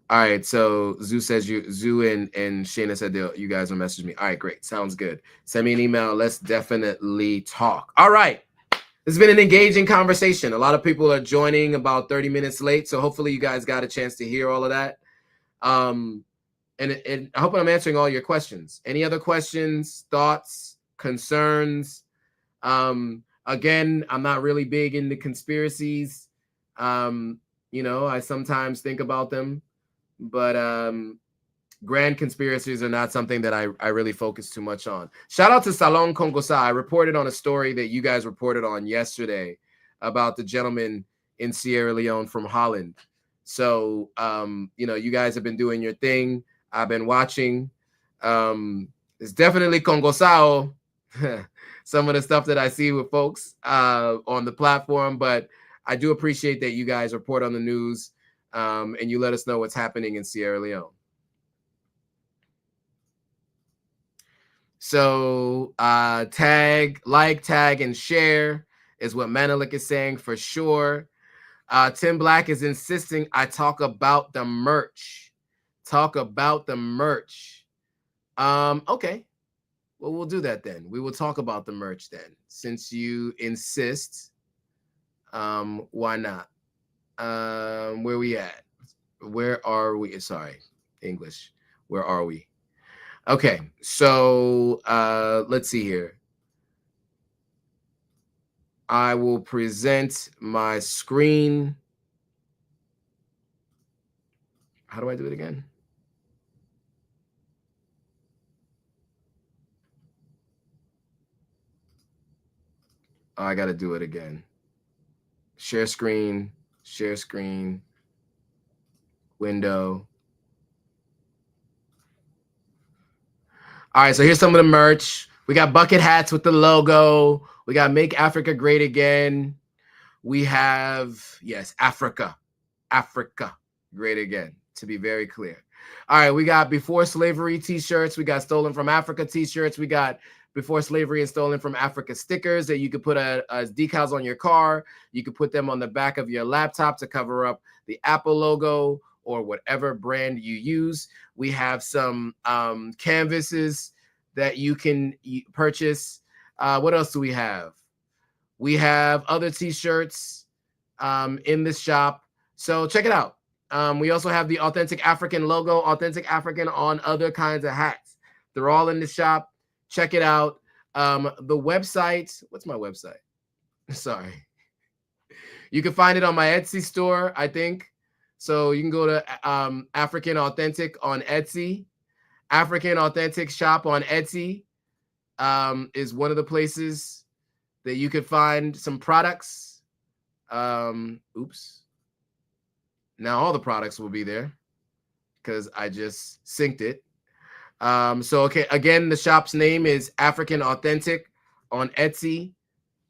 All right, so Zoo says Zoo and Shayna said you guys will message me. All right, great. Sounds good. Send me an email. Let's definitely talk. All right. It's been an engaging conversation. A lot of people are joining about 30 minutes late, so hopefully you guys got a chance to hear all of that. And I hope I'm answering all your questions. Any other questions, thoughts, concerns? Again, I'm not really big into conspiracies. I sometimes think about them, but grand conspiracies are not something that I really focus too much on. Shout out to Salon Congosa. I reported on a story that you guys reported on yesterday about the gentleman in Sierra Leone from Holland. So, you guys have been doing your thing. I've been watching. It's definitely Congosao. Some of the stuff that I see with folks on the platform, but I do appreciate that you guys report on the news and you let us know what's happening in Sierra Leone. So tag, and share is what Manelik is saying for sure. Tim Black is insisting I talk about the merch. Okay. Well, we'll do that then. We will talk about the merch then. Since you insist, why not? Where we at? Where are we? Sorry, English. Where are we? Okay, so let's see here. I will present my screen. How do I do it again? Oh, I got to do it again. Share screen, window. All right, so here's some of the merch. We got bucket hats with the logo. We got Make Africa Great Again. We have, yes, Africa Great Again, to be very clear. All right, we got Before Slavery t-shirts. We got Stolen from Africa t-shirts. We got Before Slavery and Stolen from Africa stickers that you could put as decals on your car. You could put them on the back of your laptop to cover up the Apple logo or whatever brand you use. We have some canvases that you can purchase. What else do we have? We have other t-shirts in this shop. So check it out. We also have the Authentic African logo, Authentic African on other kinds of hats. They're all in the shop. Check it out. The website, what's my website? Sorry. You can find it on my Etsy store, I think. So you can go to African Authentic on Etsy. African Authentic Shop on Etsy is one of the places that you could find some products. Oops. Now all the products will be there because I just synced it. So, okay, again, the shop's name is African Authentic on Etsy.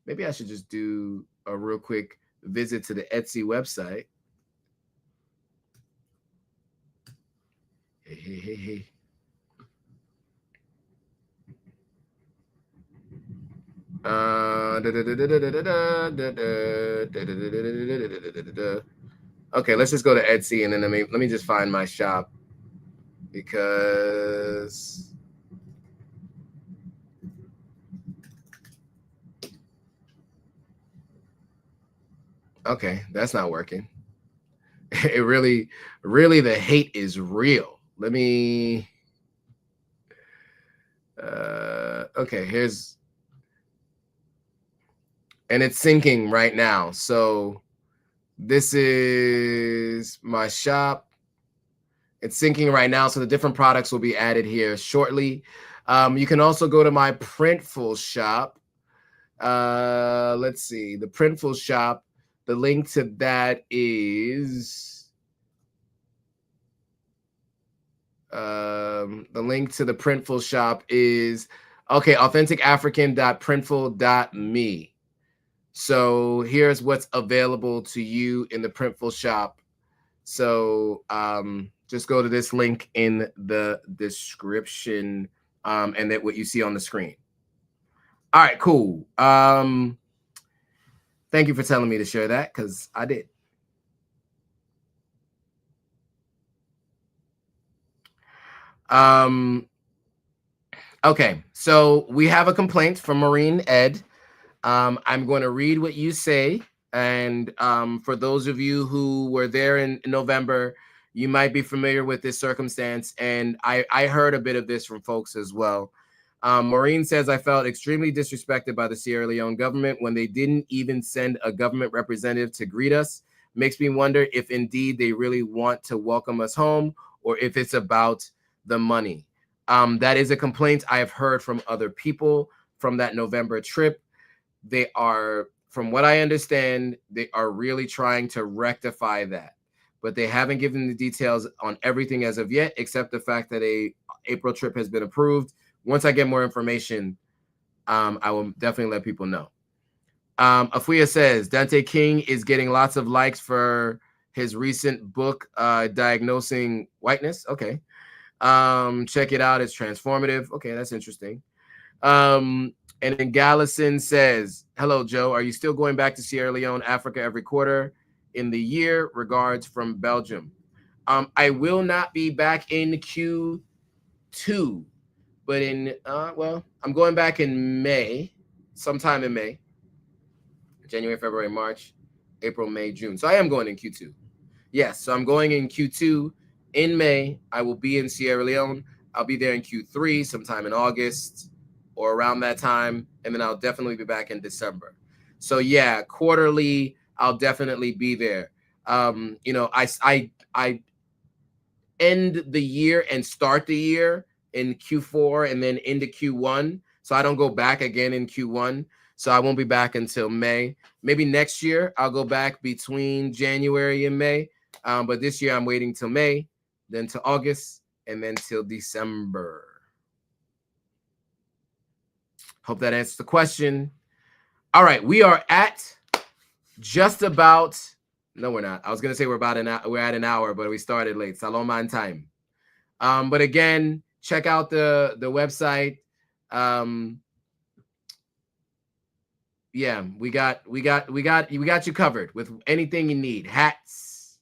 Maybe I should just do a real quick visit to the Etsy website. Hey. Okay, let's just go to Etsy and then let me just find my shop because okay, that's not working. It really the hate is real. Let me okay, here's and it's syncing right now. So this is my shop. It's syncing right now, so the different products will be added here shortly. You can also go to my Printful shop. Let's see, the Printful shop. The link to that is the link to the Printful shop is okay, authenticafrican.printful.me. So here's what's available to you in the Printful shop. So just go to this link in the description and that what you see on the screen. All right, cool. Thank you for telling me to share that because I did. Okay, so we have a complaint from Marine Ed. I'm going to read what you say. And for those of you who were there in November, you might be familiar with this circumstance. And I heard a bit of this from folks as well. Maureen says, I felt extremely disrespected by the Sierra Leone government when they didn't even send a government representative to greet us. Makes me wonder if indeed they really want to welcome us home or if it's about the money. That is a complaint I have heard from other people from that November trip. They are, from what I understand, they are really trying to rectify that, but they haven't given the details on everything as of yet, except the fact that a April trip has been approved. Once I get more information, I will definitely let people know. Afuya says Dante King is getting lots of likes for his recent book, Diagnosing Whiteness. Okay. Check it out. It's transformative. Okay, that's interesting. And then Gallison says, hello, Joe. Are you still going back to Sierra Leone, Africa every quarter in the year? Regards from Belgium. I will not be back in Q2, but in, well, I'm going back in May, sometime in May, January, February, March, April, May, June. So I am going in Q2. Yes, so I'm going in Q2 in May. I will be in Sierra Leone. I'll be there in Q3 sometime in August or around that time, and then I'll definitely be back in December. So yeah, quarterly, I'll definitely be there. You know, I end the year and start the year in Q4 and then into Q1. So I don't go back again in Q1. So I won't be back until May. Maybe next year I'll go back between January and May. But this year I'm waiting till May, then to August, and then till December. Hope that answers the question. All right, we are at just about, no, we're not. I was gonna say we're at an hour, but we started late. Salon time. But again, check out the website. Yeah, we got you covered with anything you need. Hats,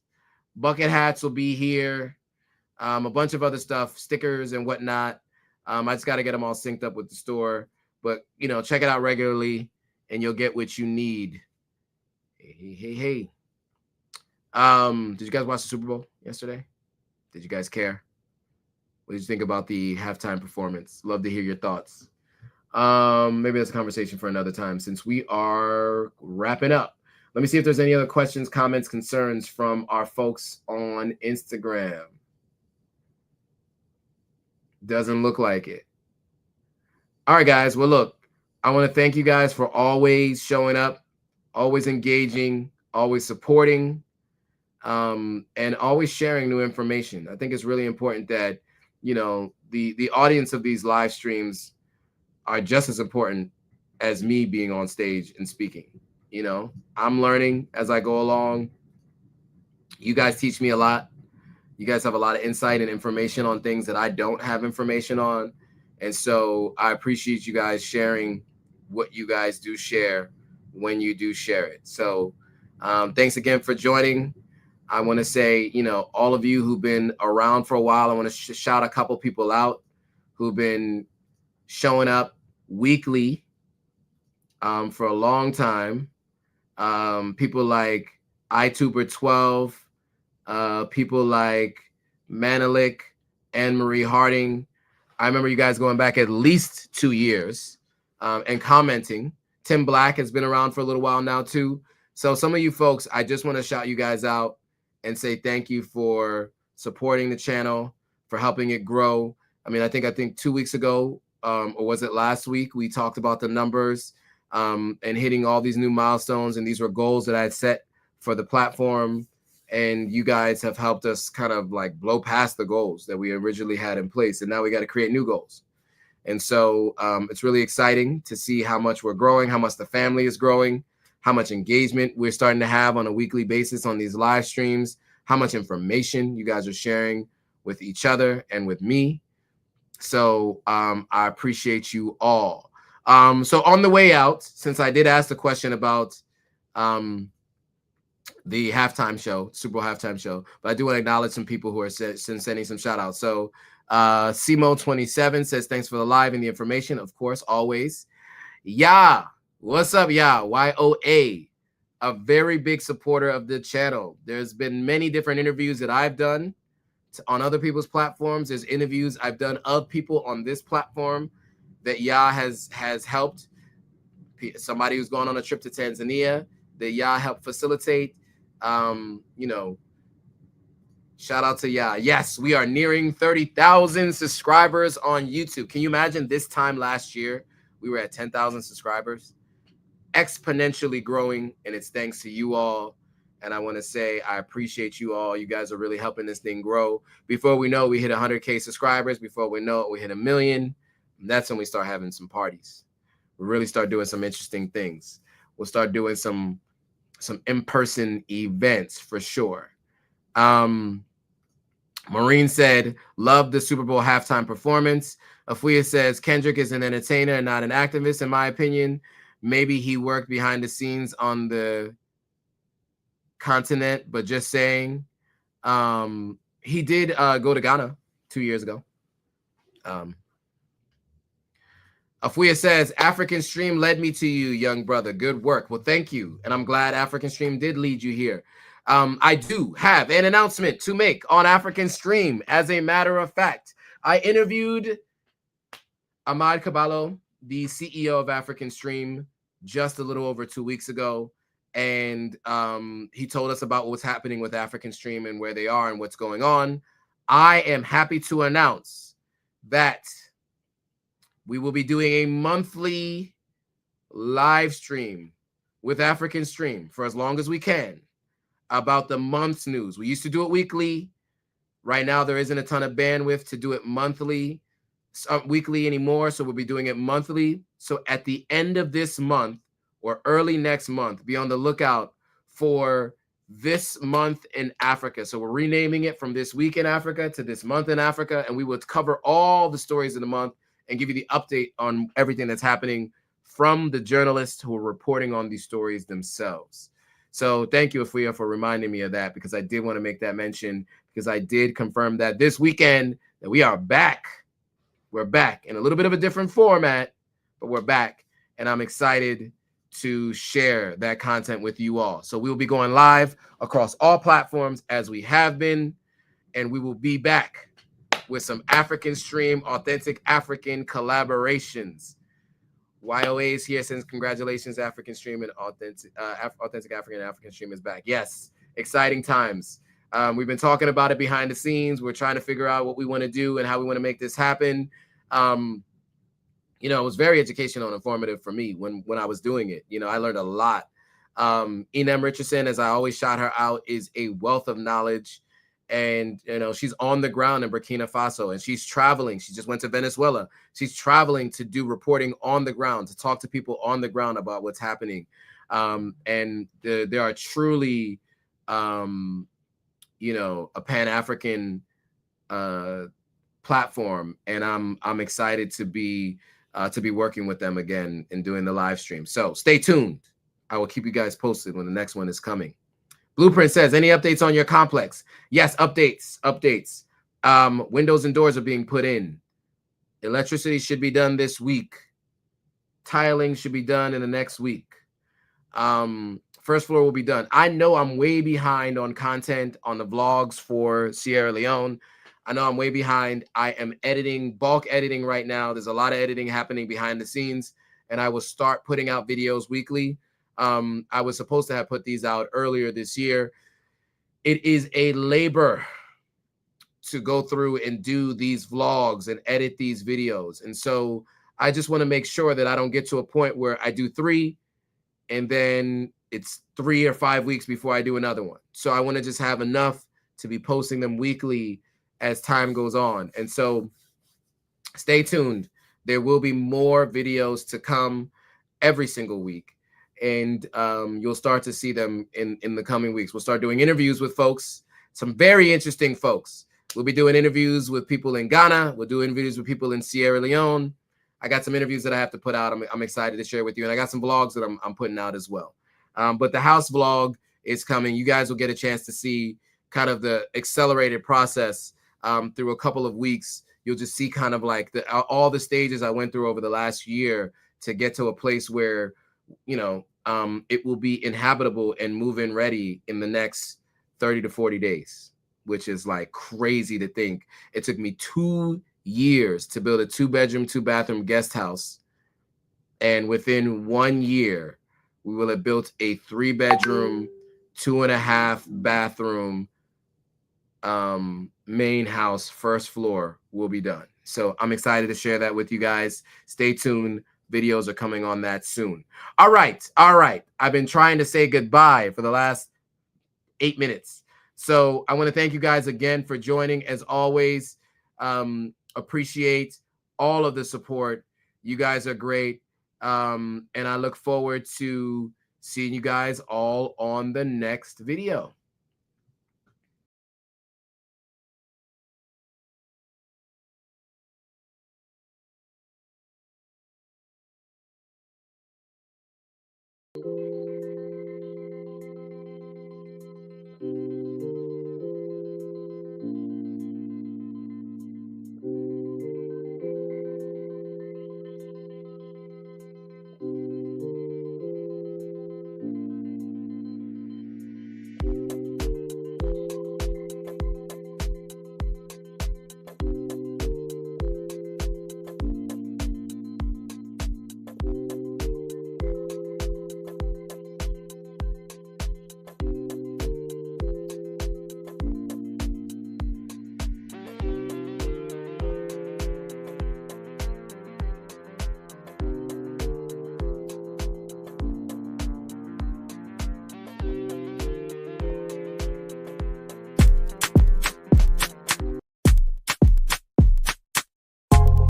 bucket hats will be here. A bunch of other stuff, stickers and whatnot. I just got to get them all synced up with the store. But, you know, check it out regularly and you'll get what you need. Hey. Did you guys watch the Super Bowl yesterday? Did you guys care? What did you think about the halftime performance? Love to hear your thoughts. Maybe that's a conversation for another time since we are wrapping up. Let me see if there's any other questions, comments, concerns from our folks on Instagram. Doesn't look like it. All right, guys. Well, look, I want to thank you guys for always showing up, always engaging, always supporting, and always sharing new information. I think it's really important that, you know, the audience of these live streams are just as important as me being on stage and speaking. You know, I'm learning as I go along. You guys teach me a lot. You guys have a lot of insight and information on things that I don't have information on. And so I appreciate you guys sharing what you guys do share when you do share it. So thanks again for joining. I want to say, you know, all of you who've been around for a while, I want to shout a couple people out who've been showing up weekly for a long time. People like iTuber12, people like Manelik, Anne-Marie Harding. I remember you guys going back at least 2 years and commenting. Tim Black has been around for a little while now too. So some of you folks, I just want to shout you guys out and say thank you for supporting the channel, for helping it grow. I mean, I think 2 weeks ago, or was it last week, we talked about the numbers and hitting all these new milestones. And these were goals that I had set for the platform. And you guys have helped us kind of like blow past the goals that we originally had in place. And now we got to create new goals. And so it's really exciting to see how much we're growing, how much the family is growing, how much engagement we're starting to have on a weekly basis on these live streams, how much information you guys are sharing with each other and with me. So I appreciate you all. So on the way out, since I did ask the question about the halftime show, Super Bowl halftime show, but I do want to acknowledge some people who are sending some shout outs. So Simo27 says, thanks for the live and the information. Of course, always. Yeah. What's up, y'all? YOA, a very big supporter of the channel. There's been many different interviews that I've done on other people's platforms. There's interviews I've done of people on this platform that Yah has helped. Somebody who's going on a trip to Tanzania that Yah helped facilitate. You know, shout out to Yah. Yes, we are nearing 30,000 subscribers on YouTube. Can you imagine this time last year we were at 10,000 subscribers? Exponentially growing, and it's thanks to you all. And I want to say I appreciate you all. You guys are really helping this thing grow. Before we know, we hit 100K subscribers. Before we know it, we hit 1 million. And that's when we start having some parties. We really start doing some interesting things. We'll start doing some in-person events for sure. Maureen said, love the Super Bowl halftime performance. Afuya says, Kendrick is an entertainer and not an activist, in my opinion. Maybe he worked behind the scenes on the continent, but just saying. He did go to Ghana 2 years ago. Afuya says, African Stream led me to you, young brother. Good work. Well, thank you. And I'm glad African Stream did lead you here. I do have an announcement to make on African Stream. As a matter of fact, I interviewed Ahmad Caballo, the CEO of African Stream, just a little over 2 weeks ago. And he told us about what's happening with African Stream and where they are and what's going on. I am happy to announce that we will be doing a monthly live stream with African Stream for as long as we can about the month's news. We used to do it weekly. Right now, there isn't a ton of bandwidth to do it weekly anymore, so we'll be doing it monthly. So at the end of this month or early next month, be on the lookout for this month in Africa. So we're renaming it from this week in Africa to this month in Africa, and we will cover all the stories of the month and give you the update on everything that's happening from the journalists who are reporting on these stories themselves. So thank you, Afuya, for reminding me of that, because I did want to make that mention, because I did confirm that this weekend that we are back. We're back in a little bit of a different format, but we're back, and I'm excited to share that content with you all. So we will be going live across all platforms as we have been, and we will be back with some African Stream, authentic African collaborations. YOA is here, sends congratulations, African Stream, and authentic African Stream is back. Yes, exciting times. We've been talking about it behind the scenes. We're trying to figure out what we want to do and how we want to make this happen. It was very educational and informative for me when I was doing it. I learned a lot. Enem Richardson, as I always shout her out, is a wealth of knowledge. And, she's on the ground in Burkina Faso, and she's traveling. She just went to Venezuela. She's traveling to do reporting on the ground, to talk to people on the ground about what's happening. And there are truly, a Pan-African platform. And I'm excited to be working with them again and doing the live stream. So stay tuned. I will keep you guys posted when the next one is coming. Blueprint says, any updates on your complex? Yes, updates. Windows and doors are being put in. Electricity should be done this week. Tiling should be done in the next week. First floor will be done. I know I'm way behind on content on the vlogs for Sierra Leone. I know I'm way behind. I am bulk editing right now. There's a lot of editing happening behind the scenes, and I will start putting out videos weekly. I was supposed to have put these out earlier this year. It is a labor to go through and do these vlogs and edit these videos. And so I just want to make sure that I don't get to a point where I do 3 and then it's 3 or 5 weeks before I do another one. So I want to just have enough to be posting them weekly as time goes on. And so stay tuned. There will be more videos to come every single week. And you'll start to see them in the coming weeks. We'll start doing interviews with folks, some very interesting folks. We'll be doing interviews with people in Ghana. We'll do interviews with people in Sierra Leone. I got some interviews that I have to put out. I'm excited to share with you. And I got some vlogs that I'm putting out as well. But the house vlog is coming. You guys will get a chance to see kind of the accelerated process through a couple of weeks. You'll just see kind of like all the stages I went through over the last year to get to a place where it will be inhabitable and move-in ready in the next 30 to 40 days, which is like crazy to think. It took me 2 years to build a 2-bedroom, 2-bathroom guest house. And within 1 year, we will have built a 3-bedroom, 2.5-bathroom main house, first floor will be done. So I'm excited to share that with you guys. Stay tuned. Videos are coming on that soon. All right. I've been trying to say goodbye for the last 8 minutes. So I want to thank you guys again for joining. As always, appreciate all of the support. You guys are great. And I look forward to seeing you guys all on the next video.